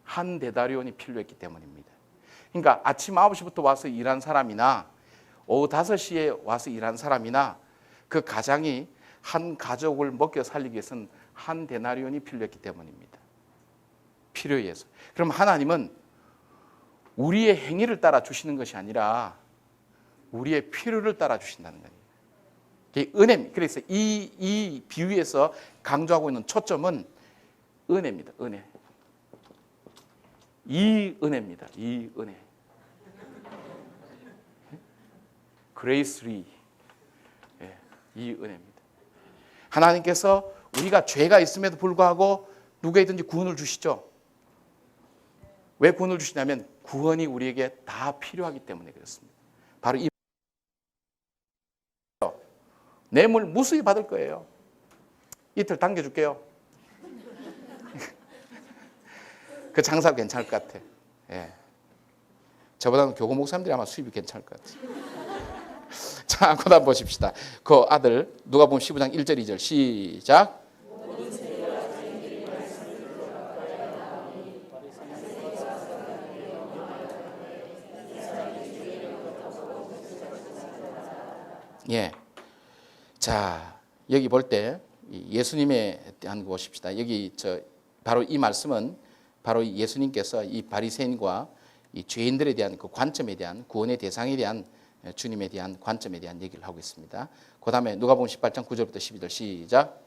한 데나리온이 필요했기 때문입니다. 그러니까 아침 9시부터 와서 일한 사람이나 오후 5시에 와서 일한 사람이나 그 가장이 한 가족을 먹여 살리기 위해서는 한 데나리온이 필요했기 때문입니다. 필요에 의해서. 그럼 하나님은 우리의 행위를 따라 주시는 것이 아니라 우리의 필요를 따라 주신다는 거예요. 은혜. 그래서 이 비유에서 강조하고 있는 초점은 은혜입니다. 은혜. 이 은혜입니다. 이 은혜. 그레이스리. 이 은혜입니다. 하나님께서 우리가 죄가 있음에도 불구하고 누구에든지 구원을 주시죠. 왜 구원을 주시냐면 구원이 우리에게 다 필요하기 때문에 그렇습니다. 바로 이 뇌물 무수히 받을 거예요. 이틀 당겨줄게요. 그 장사 괜찮을 것 같아. 예. 저보다는 교구 목사님들이 아마 수입이 괜찮을 것 같아요. 자, 그 다음 보십시다. 그 아들 누가복음 15장 1절 2절 시작. 예. 자, 여기 볼 때 예수님에 대한 거 보십시다. 여기 바로 이 말씀은 바로 예수님께서 이 바리새인과 이 죄인들에 대한 그 관점에 대한 구원의 대상에 대한 주님에 대한 관점에 대한 얘기를 하고 있습니다. 그 다음에 누가복음 18장 9절부터 12절 시작.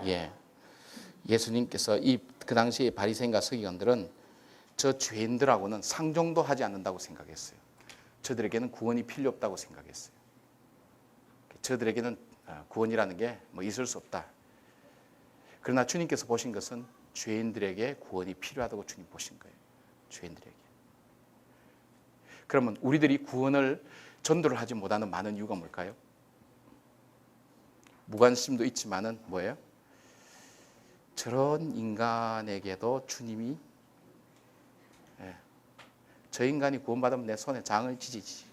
예, 예수님께서 그 당시에 바리새인과 서기관들은 저 죄인들하고는 상종도 하지 않는다고 생각했어요. 저들에게는 구원이 필요 없다고 생각했어요. 저들에게는 구원이라는 게 뭐 있을 수 없다. 그러나 주님께서 보신 것은 죄인들에게 구원이 필요하다고 주님 보신 거예요. 죄인들에게. 그러면 우리들이 구원을 전도를 하지 못하는 많은 이유가 뭘까요? 무관심도 있지만은 뭐예요? 저런 인간에게도 주님이 저 인간이 구원받으면 내 손에 장을 지지지.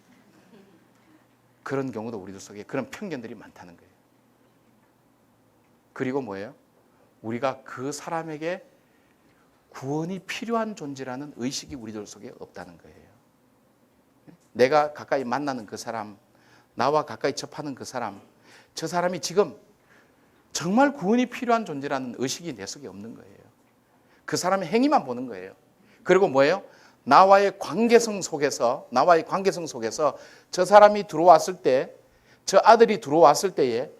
그런 경우도 우리들 속에 그런 편견들이 많다는 거예요. 그리고 뭐예요? 우리가 그 사람에게 구원이 필요한 존재라는 의식이 우리들 속에 없다는 거예요. 내가 가까이 만나는 그 사람, 나와 가까이 접하는 그 사람, 저 사람이 지금 정말 구원이 필요한 존재라는 의식이 내 속에 없는 거예요. 그 사람의 행위만 보는 거예요. 그리고 뭐예요? 나와의 관계성 속에서 저 사람이 들어왔을 때, 저 아들이 들어왔을 때에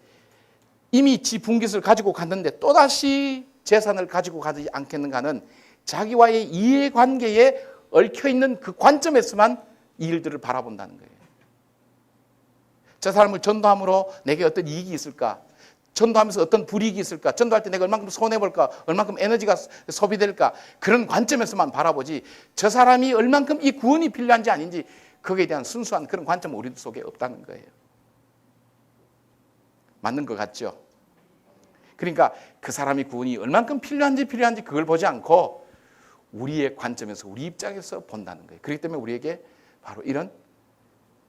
이미 지 분깃을 가지고 갔는데 또다시 재산을 가지고 가지 않겠는가는 자기와의 이해관계에 얽혀있는 그 관점에서만 이 일들을 바라본다는 거예요. 저 사람을 전도함으로 내게 어떤 이익이 있을까? 전도하면서 어떤 불이익이 있을까? 전도할 때 내가 얼만큼 손해볼까? 얼만큼 에너지가 소비될까? 그런 관점에서만 바라보지 저 사람이 얼만큼 이 구원이 필요한지 아닌지 거기에 대한 순수한 그런 관점은 우리 속에 없다는 거예요. 맞는 것 같죠? 그러니까 그 사람이 구원이 얼만큼 필요한지 그걸 보지 않고 우리의 관점에서 우리 입장에서 본다는 거예요. 그렇기 때문에 우리에게 바로 이런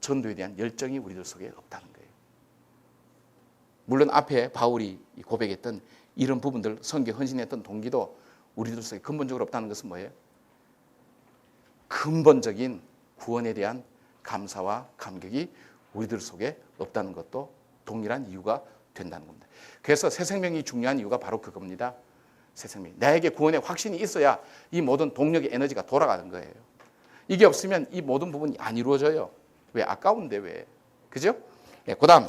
전도에 대한 열정이 우리들 속에 없다는 거예요. 물론 앞에 바울이 고백했던 이런 부분들, 선교 헌신했던 동기도 우리들 속에 근본적으로 없다는 것은 뭐예요? 근본적인 구원에 대한 감사와 감격이 우리들 속에 없다는 것도 동일한 이유가 된다는 겁니다. 그래서 새 생명이 중요한 이유가 바로 그겁니다. 새 생명. 나에게 구원의 확신이 있어야 이 모든 동력의 에너지가 돌아가는 거예요. 이게 없으면 이 모든 부분이 안 이루어져요. 왜? 아까운데 왜? 그죠? 네, 그 다음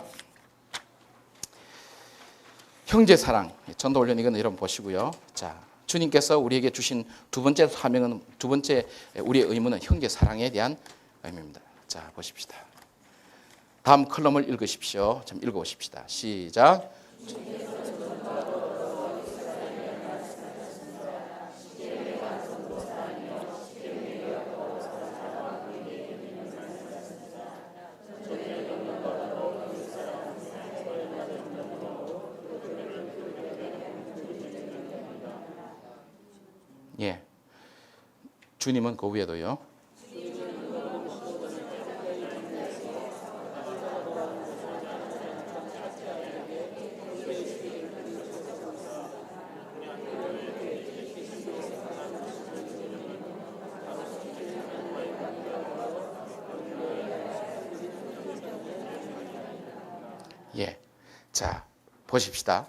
형제 사랑. 전도 훈련 이건 여러분 보시고요. 자, 주님께서 우리에게 주신 두 번째 사명은, 두 번째 우리의 의무는 형제 사랑에 대한 의무입니다. 자, 보십시다. 다음 컬럼을 읽으십시오. 좀 읽어보십시다. 시작. 예. 주님은 그 위에도요. 예. 자, 보십시다.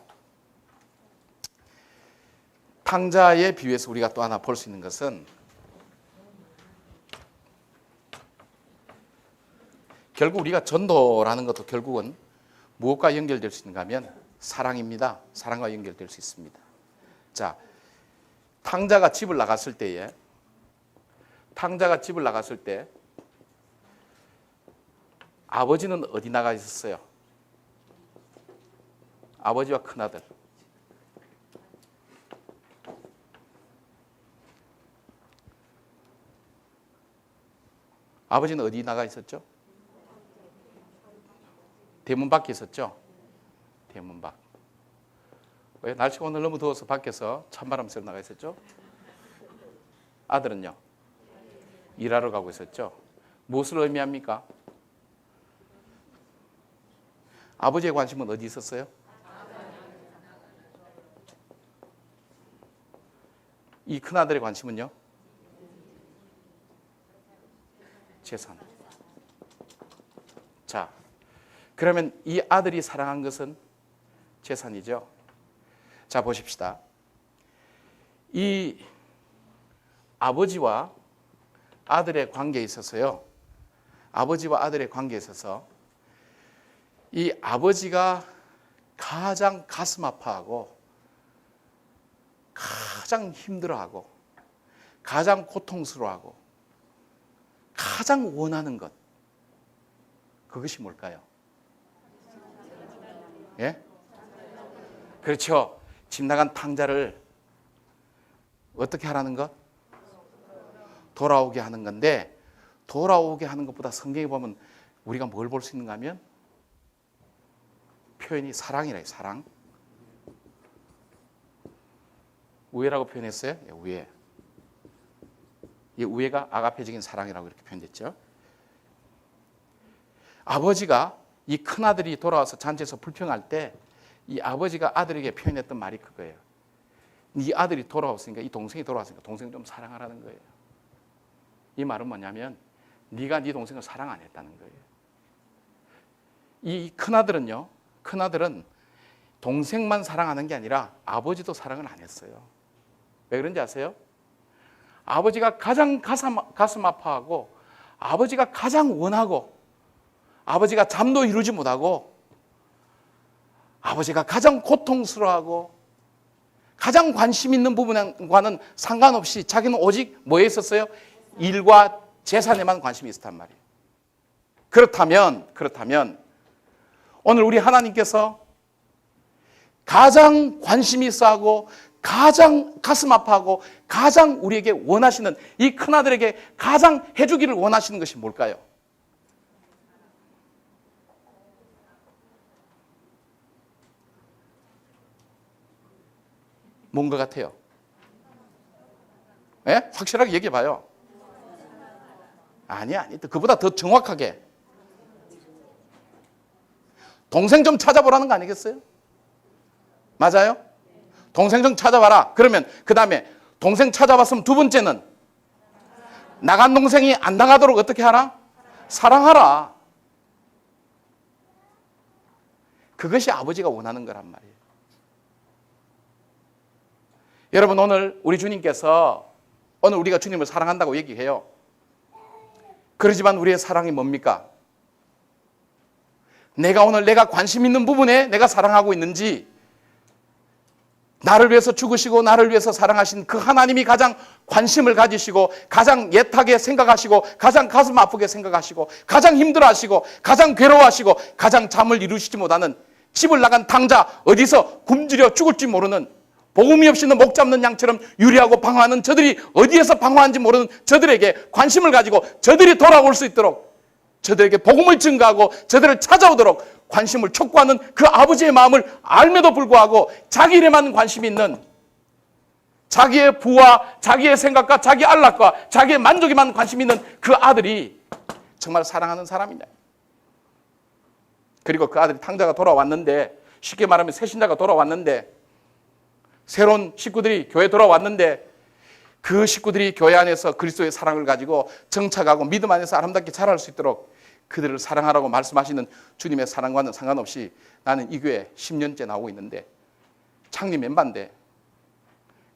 탕자에 비유해서 우리가 또 하나 볼 수 있는 것은 결국 우리가 전도라는 것도 결국은 무엇과 연결될 수 있는가 하면 사랑입니다. 사랑과 연결될 수 있습니다. 자, 탕자가 집을 나갔을 때 아버지는 어디 나가 있었어요? 아버지와 큰아들. 아버지는 어디 나가 있었죠? 대문 밖에 있었죠? 대문 밖. 왜? 날씨가 오늘 너무 더워서 밖에서 찬바람 쐬러 나가 있었죠? 아들은요? 일하러 가고 있었죠? 무엇을 의미합니까? 아버지의 관심은 어디 있었어요? 이 큰아들의 관심은요? 재산. 자, 그러면 이 아들이 사랑한 것은 재산이죠. 자, 보십시다. 이 아버지와 아들의 관계에 있어서요. 아버지와 아들의 관계에 있어서 이 아버지가 가장 가슴 아파하고 가장 힘들어하고 가장 고통스러워하고 가장 원하는 것, 그것이 뭘까요? 예? 그렇죠. 집 나간 탕자를 어떻게 하라는 것? 돌아오게 하는 건데, 돌아오게 하는 것보다 성경에 보면 우리가 뭘 볼 수 있는가 하면 표현이 사랑이래요. 사랑. 우애라고 표현했어요. 예, 우애. 이 우애가 아가페적인 사랑이라고 이렇게 표현됐죠. 아버지가 이 큰아들이 돌아와서 잔치에서 불평할 때 이 아버지가 아들에게 표현했던 말이 그거예요. 네 아들이 돌아왔으니까, 이 동생이 돌아왔으니까 동생 좀 사랑하라는 거예요. 이 말은 뭐냐면 네가 네 동생을 사랑 안 했다는 거예요. 이 큰아들은요, 큰아들은 동생만 사랑하는 게 아니라 아버지도 사랑을 안 했어요. 왜 그런지 아세요? 아버지가 가장 가슴 아파하고, 아버지가 가장 원하고, 아버지가 잠도 이루지 못하고, 아버지가 가장 고통스러워하고 가장 관심 있는 부분과는 상관없이 자기는 오직 뭐에 있었어요? 일과 재산에만 관심이 있었단 말이에요. 그렇다면 오늘 우리 하나님께서 가장 관심이 있어하고 가장 가슴 아파하고 가장 우리에게 원하시는 이 큰아들에게 가장 해주기를 원하시는 것이 뭘까요? 뭔 것 같아요? 예? 확실하게 얘기해 봐요. 아니, 그보다 더 정확하게. 동생 좀 찾아보라는 거 아니겠어요? 맞아요? 동생 좀 찾아봐라. 그러면 그 다음에 동생 찾아봤으면 두 번째는 나간 동생이 안 나가도록 어떻게 하라? 사랑하라. 그것이 아버지가 원하는 거란 말이에요. 여러분, 오늘 우리 주님께서 오늘 우리가 주님을 사랑한다고 얘기해요. 그러지만 우리의 사랑이 뭡니까? 내가 관심 있는 부분에 내가 사랑하고 있는지, 나를 위해서 죽으시고 나를 위해서 사랑하신 그 하나님이 가장 관심을 가지시고 가장 애타게 생각하시고 가장 가슴 아프게 생각하시고 가장 힘들어하시고 가장 괴로워하시고 가장 잠을 이루시지 못하는, 집을 나간 탕자, 어디서 굶주려 죽을지 모르는, 복음이 없이는 목 잡는 양처럼 유리하고 방황하는 저들이 어디에서 방황하는지 모르는 저들에게 관심을 가지고 저들이 돌아올 수 있도록, 저들에게 복음을 증거하고 저들을 찾아오도록 관심을 촉구하는 그 아버지의 마음을 알면도 불구하고 자기 일에만 관심이 있는, 자기의 부와 자기의 생각과 자기 안락과 자기의 만족에만 관심이 있는 그 아들이 정말 사랑하는 사람이냐. 그리고 그 아들이 탕자가 돌아왔는데, 쉽게 말하면 새신자가 돌아왔는데, 새로운 식구들이 교회에 돌아왔는데, 그 식구들이 교회 안에서 그리스도의 사랑을 가지고 정착하고 믿음 안에서 아름답게 자랄 수 있도록 그들을 사랑하라고 말씀하시는 주님의 사랑과는 상관없이 나는 이 교회 10년째 나오고 있는데 창립 멤버인데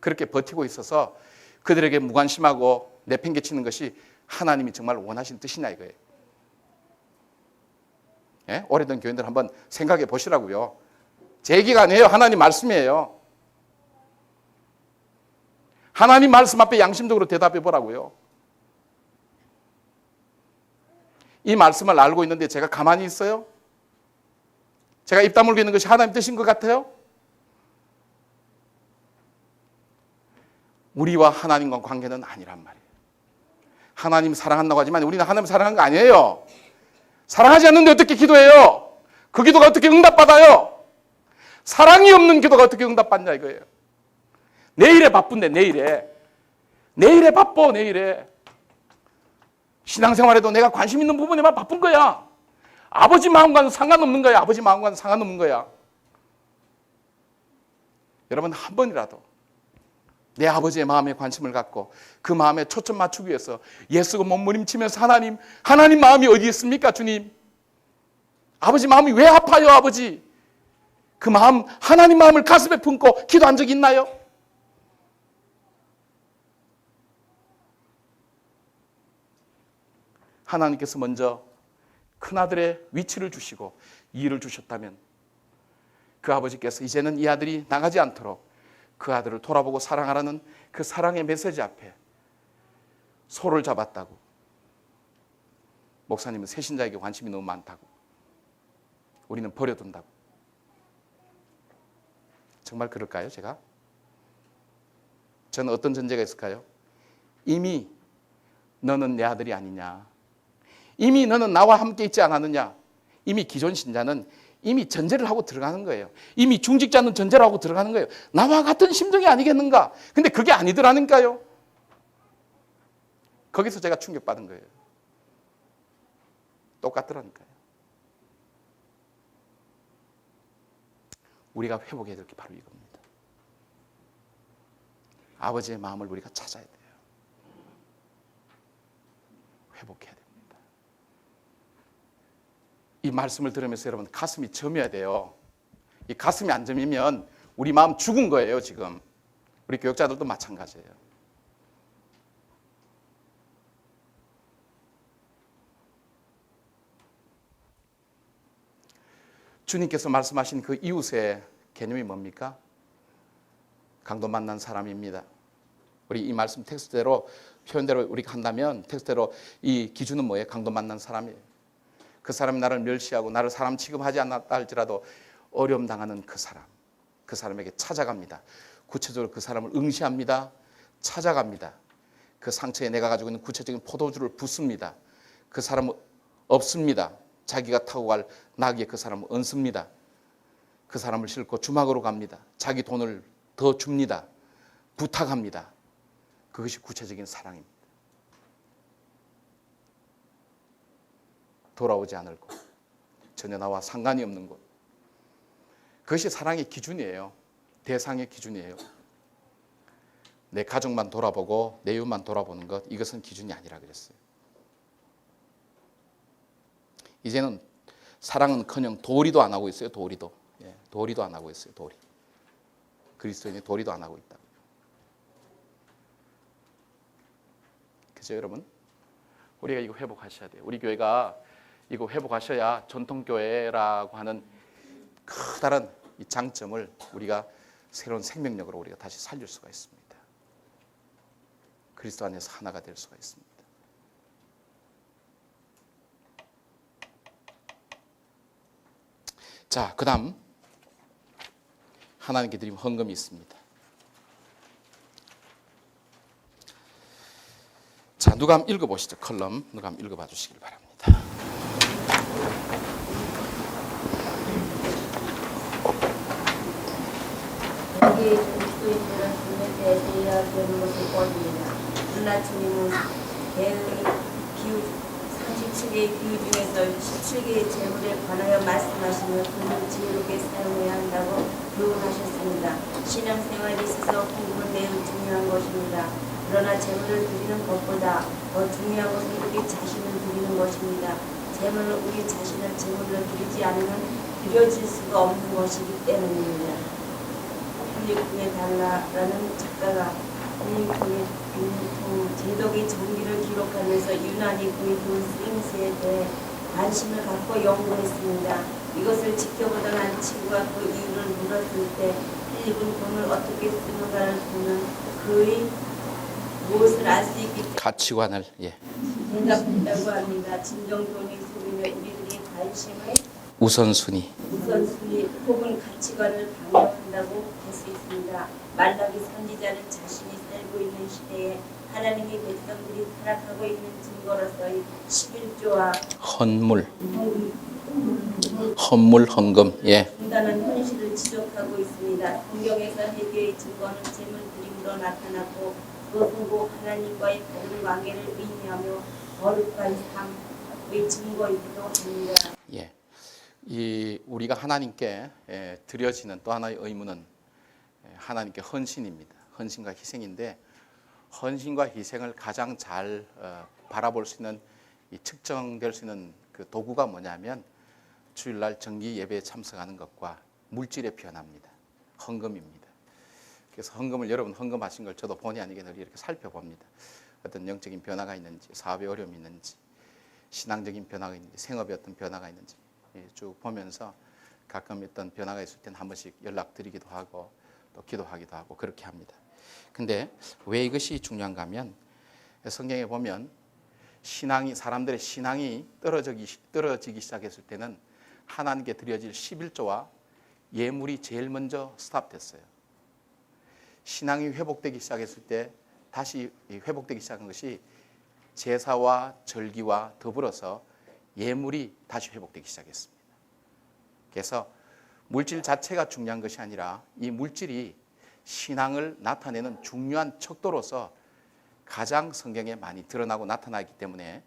그렇게 버티고 있어서 그들에게 무관심하고 내팽개치는 것이 하나님이 정말 원하신 뜻이냐 이거예요. 예? 오래된 교인들 한번 생각해 보시라고요. 제 얘기가 아니에요. 하나님 말씀이에요. 하나님 말씀 앞에 양심적으로 대답해 보라고요. 이 말씀을 알고 있는데 제가 가만히 있어요? 제가 입 다물고 있는 것이 하나님 뜻인 것 같아요? 우리와 하나님과 관계는 아니란 말이에요. 하나님 사랑한다고 하지만 우리는 하나님 사랑한 거 아니에요. 사랑하지 않는데 어떻게 기도해요? 그 기도가 어떻게 응답받아요? 사랑이 없는 기도가 어떻게 응답받냐 이거예요. 내일에 바쁜데 내일에 바빠. 내일에 신앙생활에도 내가 관심 있는 부분에만 바쁜 거야. 아버지 마음과는 상관없는 거야. 아버지 마음과는 상관없는 거야. 여러분, 한 번이라도 내 아버지의 마음에 관심을 갖고 그 마음에 초점 맞추기 위해서 예수가 몸부림치면서 하나님 마음이 어디 있습니까 주님? 아버지 마음이 왜 아파요 아버지? 그 마음, 하나님 마음을 가슴에 품고 기도한 적이 있나요? 하나님께서 먼저 큰아들의 위치를 주시고 일을 주셨다면 그 아버지께서 이제는 이 아들이 나가지 않도록 그 아들을 돌아보고 사랑하라는 그 사랑의 메시지 앞에 소를 잡았다고, 목사님은 새신자에게 관심이 너무 많다고, 우리는 버려둔다고. 정말 그럴까요 제가? 저는 어떤 전제가 있을까요? 이미 너는 내 아들이 아니냐, 이미 너는 나와 함께 있지 않았느냐. 이미 기존 신자는 이미 전제를 하고 들어가는 거예요. 이미 중직자는 전제를 하고 들어가는 거예요. 나와 같은 심정이 아니겠는가. 근데 그게 아니더라니까요. 거기서 제가 충격받은 거예요. 똑같더라니까요. 우리가 회복해야 될 게 바로 이겁니다. 아버지의 마음을 우리가 찾아야 돼요. 회복해야 됩니다. 이 말씀을 들으면서 여러분 가슴이 저며야 돼요. 이 가슴이 안 저미면 우리 마음 죽은 거예요 지금. 우리 교육자들도 마찬가지예요. 주님께서 말씀하신 그 이웃의 개념이 뭡니까? 강도 만난 사람입니다. 우리 이 말씀 텍스트대로 표현대로 우리가 한다면 텍스트대로 이 기준은 뭐예요? 강도 만난 사람이에요. 그 사람이 나를 멸시하고 나를 사람 취급하지 않았다 할지라도 어려움 당하는 그 사람에게 찾아갑니다. 구체적으로 그 사람을 응시합니다. 찾아갑니다. 그 상처에 내가 가지고 있는 구체적인 포도주를 붓습니다. 그 사람은 없습니다. 자기가 타고 갈 나귀에 그 사람을 얹습니다. 그 사람을 싣고 주막으로 갑니다. 자기 돈을 더 줍니다. 부탁합니다. 그것이 구체적인 사랑입니다. 돌아오지 않을 것, 전혀 나와 상관이 없는 것. 그것이 사랑의 기준이에요. 대상의 기준이에요. 내 가족만 돌아보고 내 이웃만 돌아보는 것, 이것은 기준이 아니라 그랬어요. 이제는 사랑은커녕 도리도 안 하고 있어요. 도리도. 예, 도리도 안 하고 있어요. 도리. 그리스도인이 도리도 안 하고 있다. 그죠, 여러분? 우리가 이거 회복하셔야 돼요. 우리 교회가 이거 회복하셔야 전통교회라고 하는 커다란 이 장점을 우리가 새로운 생명력으로 우리가 다시 살릴 수가 있습니다. 그리스도 안에서 하나가 될 수가 있습니다. 자, 그 다음 하나님께 드린 헌금이 있습니다. 자, 누가 한번 읽어보시죠. 컬럼 누가 한번 읽어봐 주시길 바랍니다. 여기에 그리스도인들은 주님에 대해서 이야기하는 것을 뻔합니다. 그러나 주님은 대의 비유 37개의 비유 중에서 17개의 재물에 관하여 말씀하시며 돈을 지혜롭게 사용해야 한다고 교훈하셨습니다. 신앙생활에 있어서 헌금은 매우 중요한 것입니다. 그러나 재물을 드리는 것보다 더 중요한 것은 우리 자신을 드리는 것입니다. 재물은 우리 자신을 제물로 드리지 않으면 드려질 수가 없는 것이기 때문입니다. 필리핀에 달라라는 작가가 필리핀의 제독의 전기를 기록하면서 유난히 그의 돈 쓰임새에 대해 관심을 갖고 연구했습니다. 이것을 지켜보던 한 친구가 그 이유를 물었을 때 필립은 돈을 어떻게 쓰는가를 보면 그의 무엇을 알 수 있기 때문에 가치관을 대답했다고 합니다. 진정 돈이 속이며 우리들이 관심을 우선순위 혹은 가치관을 방해한다고 할 수 있습니다. 말라기 선지자는 자신이 살고 있는 시대에 하나님의 백성들이 타락하고 있는 증거로서의 11조와 헌물, 헌금, 중단한 현실을 지적하고 있습니다. 성경에서 회개의 증거는 재물 드림으로 나타났고 그것은 곧 하나님과의 다른 관계를 의미하며 거룩한 삶의 증거이기도 합니다. 이 우리가 하나님께 드려지는 또 하나의 의무는 하나님께 헌신입니다. 헌신과 희생인데 헌신과 희생을 가장 잘 바라볼 수 있는 측정될 수 있는 그 도구가 뭐냐면 주일날 정기 예배에 참석하는 것과 물질의 변화입니다. 헌금입니다. 그래서 헌금을 여러분 헌금하신 걸 저도 본의 아니게 늘 이렇게 살펴봅니다. 어떤 영적인 변화가 있는지, 사업에 어려움이 있는지, 신앙적인 변화가 있는지, 생업에 어떤 변화가 있는지 쭉 보면서 가끔 어떤 변화가 있을 때는 한 번씩 연락드리기도 하고 또 기도하기도 하고 그렇게 합니다. 근데 왜 이것이 중요한가 하면 성경에 보면 사람들의 신앙이 떨어지기 시작했을 때는 하나님께 드려질 11조와 예물이 제일 먼저 스탑됐어요. 신앙이 회복되기 시작했을 때 다시 회복되기 시작한 것이 제사와 절기와 더불어서 예물이 다시 회복되기 시작했습니다. 그래서 물질 자체가 중요한 것이 아니라 이 물질이 신앙을 나타내는 중요한 척도로서 가장 성경에 많이 드러나고 나타나기 때문에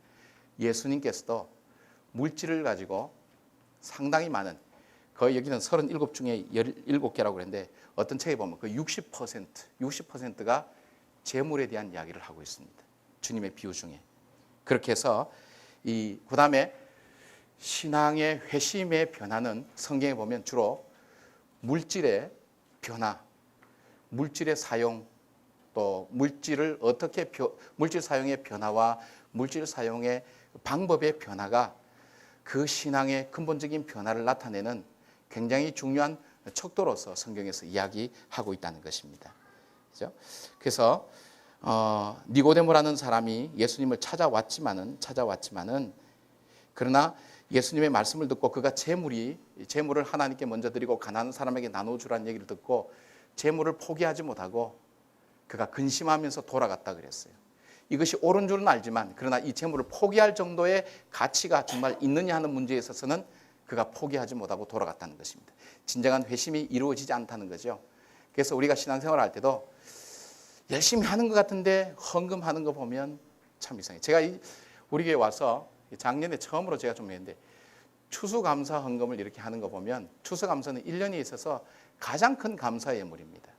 예수님께서도 물질을 가지고 상당히 많은 거의 여기는 37 중에 17개라고 그랬는데 어떤 책에 보면 그 60%가 재물에 대한 이야기를 하고 있습니다. 주님의 비유 중에. 그렇게 해서 그 다음에 신앙의 회심의 변화는 성경에 보면 주로 물질의 변화, 물질의 사용, 또 물질 사용의 변화와 물질 사용의 방법의 변화가 그 신앙의 근본적인 변화를 나타내는 굉장히 중요한 척도로서 성경에서 이야기하고 있다는 것입니다. 그렇죠? 그래서 니고데모라는 사람이 예수님을 찾아왔지만은 그러나 예수님의 말씀을 듣고 그가 재물을 하나님께 먼저 드리고 가난한 사람에게 나눠주라는 얘기를 듣고 재물을 포기하지 못하고 그가 근심하면서 돌아갔다 그랬어요. 이것이 옳은 줄은 알지만 그러나 이 재물을 포기할 정도의 가치가 정말 있느냐 하는 문제에 있어서는 그가 포기하지 못하고 돌아갔다는 것입니다. 진정한 회심이 이루어지지 않다는 거죠. 그래서 우리가 신앙생활을 할 때도 열심히 하는 것 같은데 헌금하는 거 보면 참 이상해요. 제가 우리 교회 와서 작년에 처음으로 제가 좀 했는데 추수감사 헌금을 이렇게 하는 거 보면 추수감사는 1년에 있어서 가장 큰 감사의 예물입니다.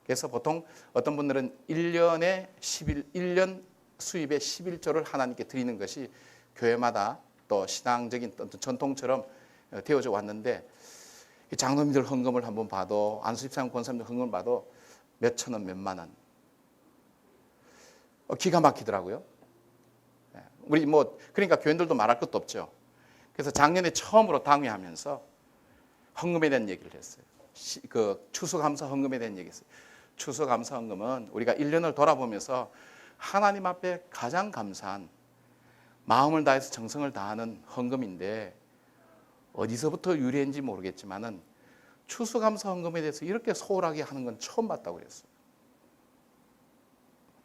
그래서 보통 어떤 분들은 1년에 1년 수입의 11조를 하나님께 드리는 것이 교회마다 또 신앙적인 어떤 전통처럼 되어져 왔는데 장로님들 헌금을 한번 봐도 안수집사님 권사님들 헌금을 봐도 몇천 원, 몇만 원. 기가 막히더라고요. 우리 그러니까 교인들도 말할 것도 없죠. 그래서 작년에 처음으로 당회하면서 헌금에 대한 얘기를 했어요. 그 추수감사 헌금에 대한 얘기를 했어요. 추수감사 헌금은 우리가 1년을 돌아보면서 하나님 앞에 가장 감사한 마음을 다해서 정성을 다하는 헌금인데 어디서부터 유래인지 모르겠지만은 추수감사 헌금에 대해서 이렇게 소홀하게 하는 건 처음 봤다고 그랬어요.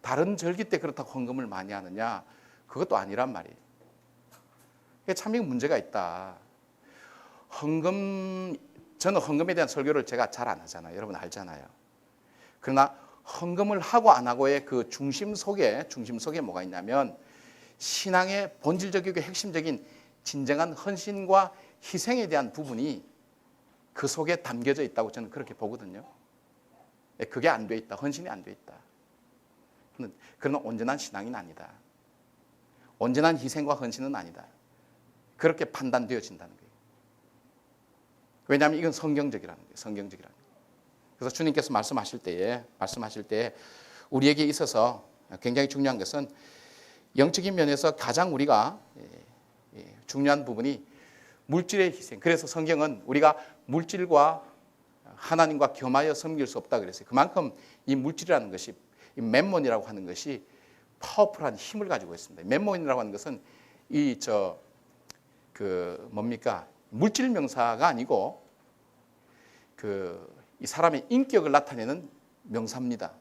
다른 절기 때 그렇다고 헌금을 많이 하느냐? 그것도 아니란 말이에요. 참 이거 문제가 있다. 저는 헌금에 대한 설교를 제가 잘 안 하잖아요. 여러분 알잖아요. 그러나 헌금을 하고 안 하고의 그 중심 속에 뭐가 있냐면 신앙의 본질적이고 핵심적인 진정한 헌신과 희생에 대한 부분이 그 속에 담겨져 있다고 저는 그렇게 보거든요. 그게 안 돼 있다. 헌신이 안 돼 있다. 그러나 온전한 신앙은 아니다. 온전한 희생과 헌신은 아니다. 그렇게 판단되어진다는 거예요. 왜냐하면 이건 성경적이라는 거예요. 성경적이라는 거예요. 그래서 주님께서 말씀하실 때에 우리에게 있어서 굉장히 중요한 것은 영적인 면에서 가장 우리가 중요한 부분이 물질의 희생. 그래서 성경은 우리가 물질과 하나님과 겸하여 섬길 수 없다 그랬어요. 그만큼 이 물질이라는 것이 이 맴몬이라고 하는 것이 파워풀한 힘을 가지고 있습니다. 맴몬이라고 하는 것은 물질 명사가 아니고 이 사람의 인격을 나타내는 명사입니다.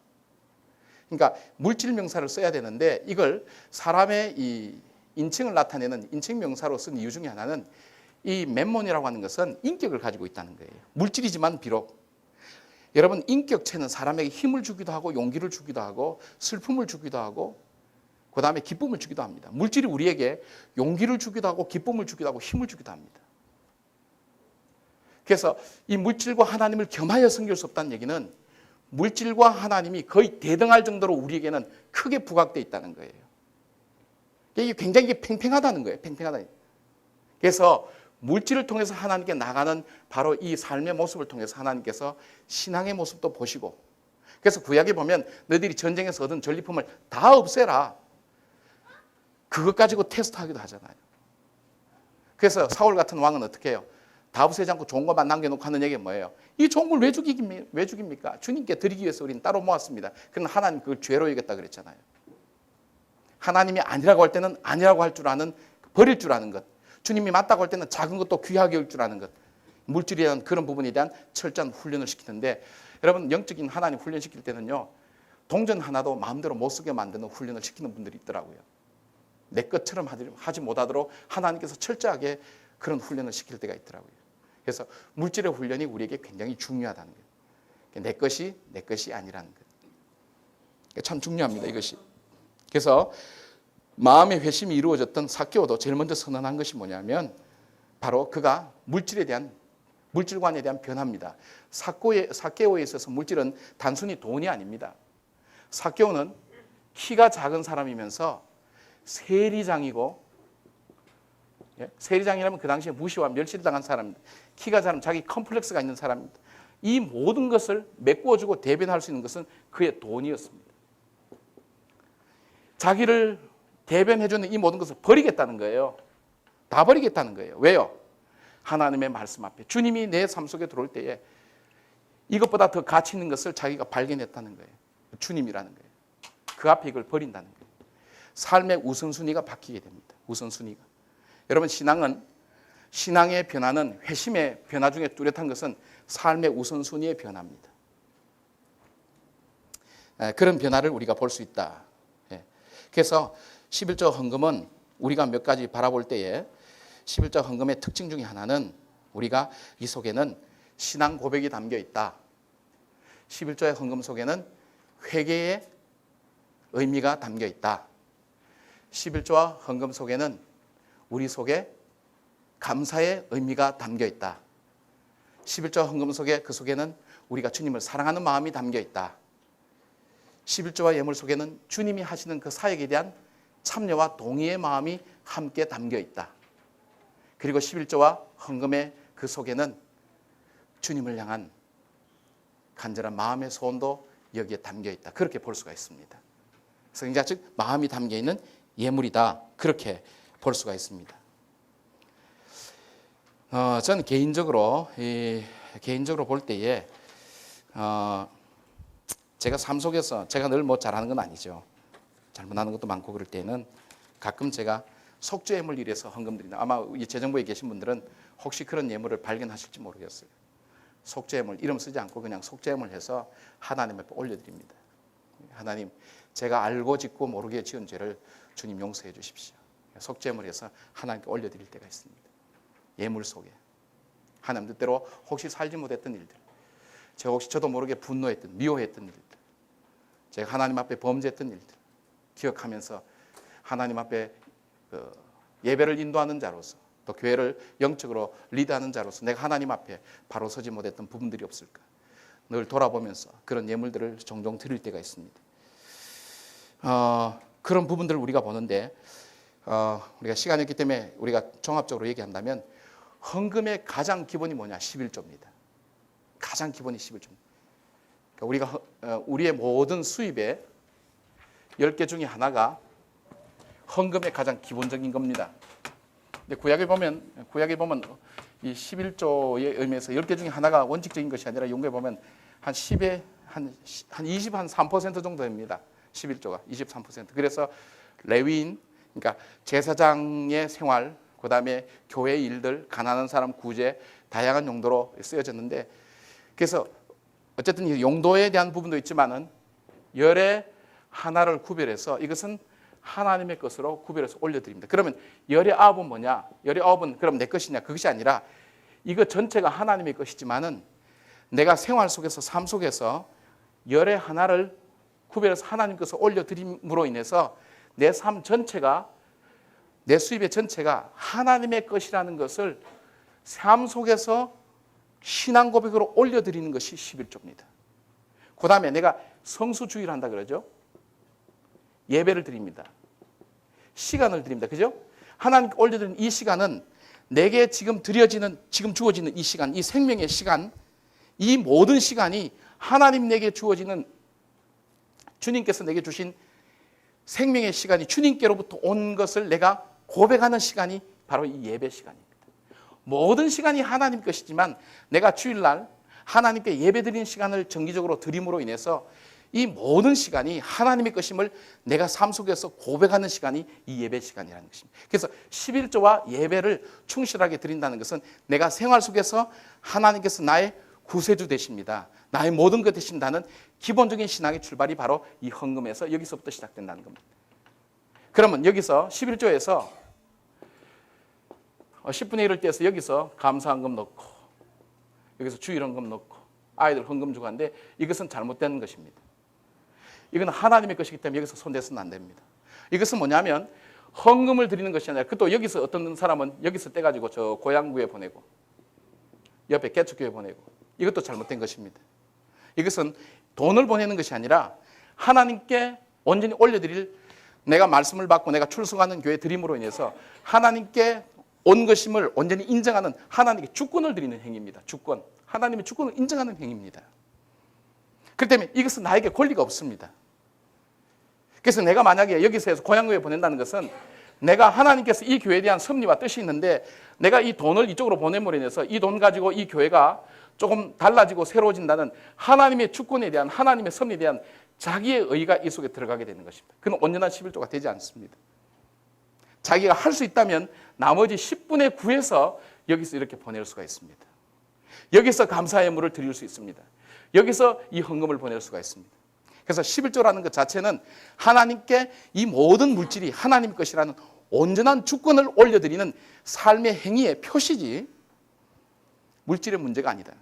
그러니까 물질 명사를 써야 되는데 이걸 사람의 이 인칭을 나타내는 인칭 명사로 쓴 이유 중에 하나는 이 맴몬이라고 하는 것은 인격을 가지고 있다는 거예요. 물질이지만 비록 여러분 인격체는 사람에게 힘을 주기도 하고 용기를 주기도 하고 슬픔을 주기도 하고 그 다음에 기쁨을 주기도 합니다. 물질이 우리에게 용기를 주기도 하고 기쁨을 주기도 하고 힘을 주기도 합니다. 그래서 이 물질과 하나님을 겸하여 섬길 수 없다는 얘기는 물질과 하나님이 거의 대등할 정도로 우리에게는 크게 부각되어 있다는 거예요. 이게 굉장히 팽팽하다는 거예요. 팽팽하다. 그래서 물질을 통해서 하나님께 나가는 바로 이 삶의 모습을 통해서 하나님께서 신앙의 모습도 보시고 그래서 구약에 보면 너희들이 전쟁에서 얻은 전리품을 다 없애라. 그것 가지고 테스트하기도 하잖아요. 그래서 사울 같은 왕은 어떻게 해요? 다 없애지 않고 좋은 것만 남겨놓고 하는 얘기가 뭐예요? 이 좋은 걸 왜 죽입니까? 주님께 드리기 위해서 우리는 따로 모았습니다. 그러나 하나님 그걸 죄로 여겼다 그랬잖아요. 하나님이 아니라고 할 때는 아니라고 할 줄 아는 버릴 줄 아는 것. 주님이 맞다고 할 때는 작은 것도 귀하게 여길 줄 아는 것. 물질에 대한 그런 부분에 대한 철저한 훈련을 시키는데 여러분 영적인 하나님 훈련시킬 때는요. 동전 하나도 마음대로 못 쓰게 만드는 훈련을 시키는 분들이 있더라고요. 내 것처럼 하지 못하도록 하나님께서 철저하게 그런 훈련을 시킬 때가 있더라고요. 그래서 물질의 훈련이 우리에게 굉장히 중요하다는 거예요. 내 것이 아니라는 것. 참 중요합니다. 이것이. 그래서 마음의 회심이 이루어졌던 삭개오도 제일 먼저 선언한 것이 뭐냐면 바로 그가 물질관에 대한 변화입니다. 삭개오에 있어서 물질은 단순히 돈이 아닙니다. 삭개오는 키가 작은 사람이면서 세리장이고 세리장이라면 그 당시에 무시와 멸시를 당한 사람입니다. 키가 작은 자기 컴플렉스가 있는 사람입니다. 이 모든 것을 메꾸어주고 대변할 수 있는 것은 그의 돈이었습니다. 자기를 대변해주는 이 모든 것을 버리겠다는 거예요. 다 버리겠다는 거예요. 왜요? 하나님의 말씀 앞에 주님이 내 삶 속에 들어올 때에 이것보다 더 가치 있는 것을 자기가 발견했다는 거예요. 주님이라는 거예요. 그 앞에 이걸 버린다는 거예요. 삶의 우선순위가 바뀌게 됩니다. 우선순위가. 여러분 신앙의 변화는 회심의 변화 중에 뚜렷한 것은 삶의 우선순위의 변화입니다. 그런 변화를 우리가 볼 수 있다. 그래서 11조 헌금은 우리가 몇 가지 바라볼 때에 11조 헌금의 특징 중에 하나는 우리가 이 속에는 신앙 고백이 담겨 있다. 11조의 헌금 속에는 회개의 의미가 담겨 있다. 11조와 헌금 속에는 우리 속에 감사의 의미가 담겨 있다. 11조와 헌금 속에 그 속에는 우리가 주님을 사랑하는 마음이 담겨 있다. 11조와 예물 속에는 주님이 하시는 그 사역에 대한 참여와 동의의 마음이 함께 담겨 있다. 그리고 11조와 헌금의 그 속에는 주님을 향한 간절한 마음의 소원도 여기에 담겨 있다. 그렇게 볼 수가 있습니다. 성자 즉 마음이 담겨 있는 예물이다. 그렇게 볼 수가 있습니다. 저는 개인적으로 볼 때에 제가 삶 속에서 제가 늘 뭐 잘하는 건 아니죠. 잘못하는 것도 많고 그럴 때는 가끔 제가 속죄 예물 일해서 헌금 드린다. 아마 이 재정부에 계신 분들은 혹시 그런 예물을 발견하실지 모르겠어요. 속죄 예물 이름 쓰지 않고 그냥 속죄 예물 해서 하나님 앞에 올려드립니다. 하나님, 제가 알고 짓고 모르게 지은 죄를 주님 용서해 주십시오. 속죄 예물 해서 하나님께 올려드릴 때가 있습니다. 예물 속에 하나님 뜻대로 혹시 살지 못했던 일들, 제가 혹시 저도 모르게 분노했던, 미워했던 일들, 제가 하나님 앞에 범죄했던 일들 기억하면서 하나님 앞에 예배를 인도하는 자로서 또 교회를 영적으로 리드하는 자로서 내가 하나님 앞에 바로 서지 못했던 부분들이 없을까 늘 돌아보면서 그런 예물들을 종종 드릴 때가 있습니다. 그런 부분들을 우리가 보는데 우리가 시간이 없기 때문에 우리가 종합적으로 얘기한다면 헌금의 가장 기본이 뭐냐? 11조입니다. 가장 기본이 11조입니다. 그러니까 우리가 우리의 모든 수입의 10개 중에 하나가 헌금의 가장 기본적인 겁니다. 근데 구약에 보면 이 11조의 의미에서 10개 중에 하나가 원칙적인 것이 아니라 용도에 보면 한 10에 한 3% 정도 됩니다. 11조가 23%. 그래서 레위인 그러니까 제사장의 생활, 그다음에 교회 일들, 가난한 사람 구제 다양한 용도로 쓰여졌는데 그래서 어쨌든 이 용도에 대한 부분도 있지만은 열의 하나를 구별해서 이것은 하나님의 것으로 구별해서 올려드립니다. 그러면 열의 아홉은 뭐냐? 열의 아홉은 그럼 내 것이냐? 그것이 아니라 이거 전체가 하나님의 것이지만은 내가 생활 속에서 삶 속에서 열의 하나를 구별해서 하나님 것을 올려드림으로 인해서 내 삶 전체가 내 수입의 전체가 하나님의 것이라는 것을 삶 속에서 신앙 고백으로 올려드리는 것이 11조입니다. 그 다음에 내가 성수주의를 한다 그러죠. 예배를 드립니다. 시간을 드립니다. 그죠? 하나님께 올려드리는 이 시간은 내게 지금 드려지는, 지금 주어지는 이 시간, 이 생명의 시간, 이 모든 시간이 하나님 내게 주어지는 주님께서 내게 주신 생명의 시간이 주님께로부터 온 것을 내가 고백하는 시간이 바로 이 예배 시간입니다. 모든 시간이 하나님 것이지만 내가 주일날 하나님께 예배 드리는 시간을 정기적으로 드림으로 인해서 이 모든 시간이 하나님의 것임을 내가 삶 속에서 고백하는 시간이 이 예배 시간이라는 것입니다. 그래서 11조와 예배를 충실하게 드린다는 것은 내가 생활 속에서 하나님께서 나의 구세주 되십니다. 나의 모든 것 되신다는 기본적인 신앙의 출발이 바로 이 헌금에서 여기서부터 시작된다는 겁니다. 그러면 여기서 11조에서 10분의 1을 떼서 여기서 감사헌금 넣고 여기서 주일헌금 넣고 아이들 헌금 주고 하는데 이것은 잘못된 것입니다. 이건 하나님의 것이기 때문에 여기서 손대서는 안 됩니다. 이것은 뭐냐면 헌금을 드리는 것이 아니라 또 여기서 어떤 사람은 여기서 떼가지고 저 고향구에 보내고 옆에 개척교회 보내고 이것도 잘못된 것입니다. 이것은 돈을 보내는 것이 아니라 하나님께 온전히 올려드릴 내가 말씀을 받고 내가 출석하는 교회 드림으로 인해서 하나님께 온 것임을 온전히 인정하는 하나님께 주권을 드리는 행위입니다. 주권. 하나님의 주권을 인정하는 행위입니다. 그렇기 때문에 이것은 나에게 권리가 없습니다. 그래서 내가 만약에 여기서 해서 고향교회에 보낸다는 것은 내가 하나님께서 이 교회에 대한 섭리와 뜻이 있는데 내가 이 돈을 이쪽으로 보냄으로 인해서 이 돈 가지고 이 교회가 조금 달라지고 새로워진다는 하나님의 주권에 대한 하나님의 섭리에 대한 자기의 의가 이 속에 들어가게 되는 것입니다. 그건 온전한 11조가 되지 않습니다. 자기가 할 수 있다면 나머지 10분의 9에서 여기서 이렇게 보낼 수가 있습니다. 여기서 감사의 예물을 드릴 수 있습니다. 여기서 이 헌금을 보낼 수가 있습니다. 그래서 11조라는 것 자체는 하나님께 이 모든 물질이 하나님 것이라는 온전한 주권을 올려드리는 삶의 행위의 표시지 물질의 문제가 아니다.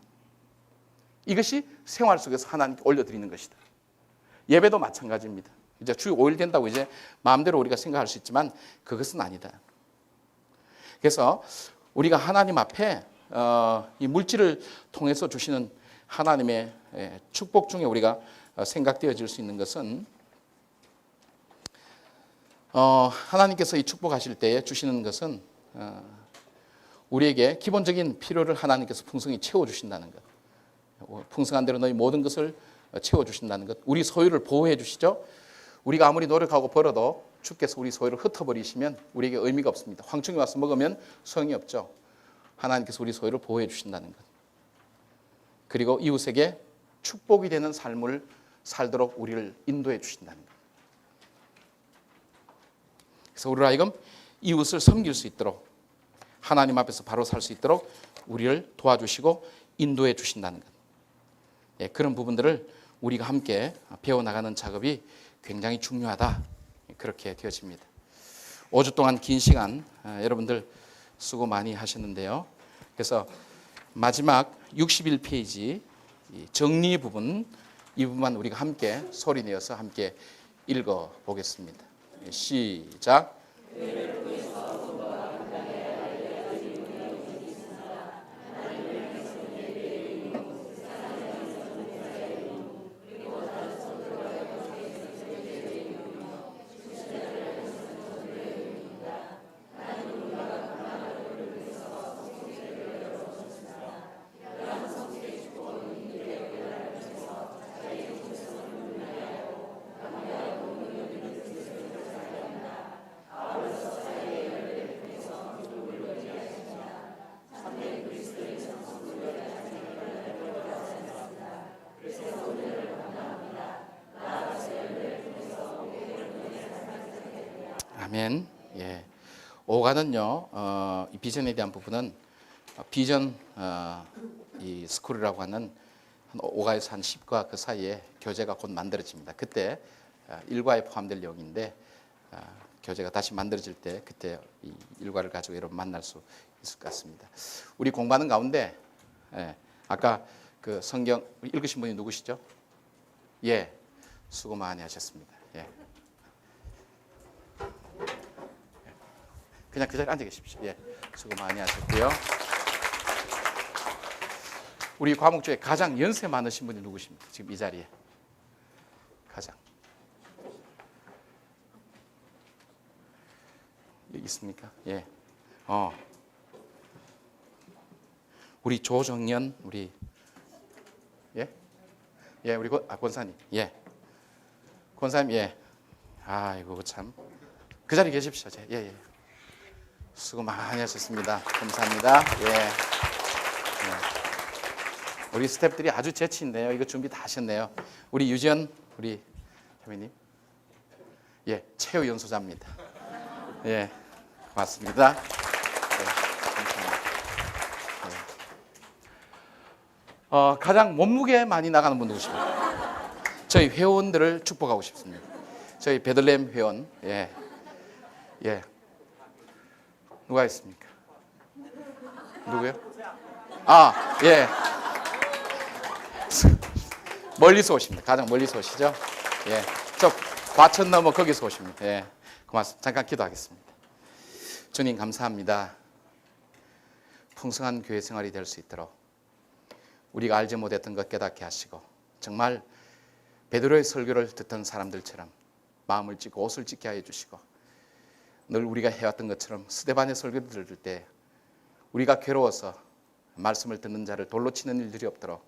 이것이 생활 속에서 하나님께 올려드리는 것이다. 예배도 마찬가지입니다. 이제 주 5일 된다고 이제 마음대로 우리가 생각할 수 있지만 그것은 아니다. 그래서 우리가 하나님 앞에 이 물질을 통해서 주시는 하나님의 축복 중에 우리가 생각되어질 수 있는 것은 하나님께서 이 축복하실 때에 주시는 것은 우리에게 기본적인 필요를 하나님께서 풍성히 채워주신다는 것. 풍성한 대로 너희 모든 것을 채워주신다는 것. 우리 소유를 보호해 주시죠. 우리가 아무리 노력하고 벌어도 주께서 우리 소유를 흩어버리시면 우리에게 의미가 없습니다. 황충이 와서 먹으면 소용이 없죠. 하나님께서 우리 소유를 보호해 주신다는 것. 그리고 이웃에게 축복이 되는 삶을 살도록 우리를 인도해 주신다는 것. 그래서 우리로 하여금 이웃을 섬길 수 있도록 하나님 앞에서 바로 살 수 있도록 우리를 도와주시고 인도해 주신다는 것. 예, 그런 부분들을 우리가 함께 배워나가는 작업이 굉장히 중요하다. 그렇게 되어집니다. 5주 동안 긴 시간 여러분들 수고 많이 하셨는데요. 그래서 마지막 61페이지 정리 부분, 이 부분만 우리가 함께 소리내어서 함께 읽어보겠습니다. 시작. 아멘. 예. 5가는요, 이 비전에 대한 부분은 비전 이 스쿨이라고 하는 한 5가에서 한 10과 그 사이에 교재가 곧 만들어집니다. 그때 1과에 포함될 내용인데 교재가 다시 만들어질 때 그때 이 1과를 가지고 여러분 만날 수 있을 것 같습니다. 우리 공부하는 가운데 아까 그 성경 읽으신 분이 누구시죠? 예, 수고 많이 하셨습니다. 예. 그냥 그 자리에 앉아 계십시오. 예, 수고 많이 하셨고요. 우리 과목 중에 가장 연세 많으신 분이 누구십니까? 지금 이 자리에 가장 여기 있습니까? 예, 우리 조정연 우리 예, 우리 권사님 권사님 아이고 참 그 자리에 계십시오. 예. 수고 많이 하셨습니다. 감사합니다. 예. 우리 스태프들이 아주 재치있네요. 이거 준비 다 하셨네요. 우리 유지연 우리 회장님, 최후 연소자입니다. 예, 고맙습니다. 감사합니다. 가장 몸무게 많이 나가는 분 누구십니까? 저희 회원들을 축복하고 싶습니다. 저희 베들레헴 회원, 예. 누가 있습니까? 누구요? 예. 멀리서 오십니다. 가장 멀리서 오시죠? 예. 저 과천 넘어 거기서 오십니다. 예. 고맙습니다. 잠깐 기도하겠습니다. 주님 감사합니다. 풍성한 교회 생활이 될 수 있도록 우리가 알지 못했던 것 깨닫게 하시고 정말 베드로의 설교를 듣던 사람들처럼 마음을 찢고 옷을 찢게 하여 주시고 늘 우리가 해왔던 것처럼 스데반의 설교를 들을 때 우리가 괴로워서 말씀을 듣는 자를 돌로 치는 일들이 없도록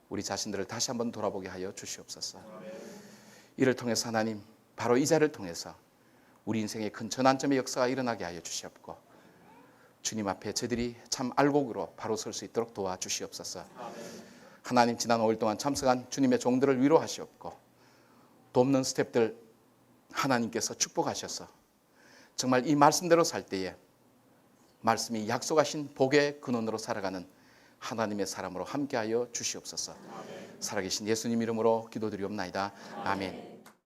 우리 자신들을 다시 한번 돌아보게 하여 주시옵소서. 이를 통해서 하나님 바로 이 자를 통해서 우리 인생의 큰 전환점의 역사가 일어나게 하여 주시옵고 주님 앞에 저들이 참 알곡으로 바로 설 수 있도록 도와주시옵소서. 하나님 지난 5일 동안 참석한 주님의 종들을 위로하시옵고 돕는 스태프들 하나님께서 축복하셔서 정말 이 말씀대로 살 때에 말씀이 약속하신 복의 근원으로 살아가는 하나님의 사람으로 함께하여 주시옵소서. 살아계신 예수님 이름으로 기도드리옵나이다. 아멘.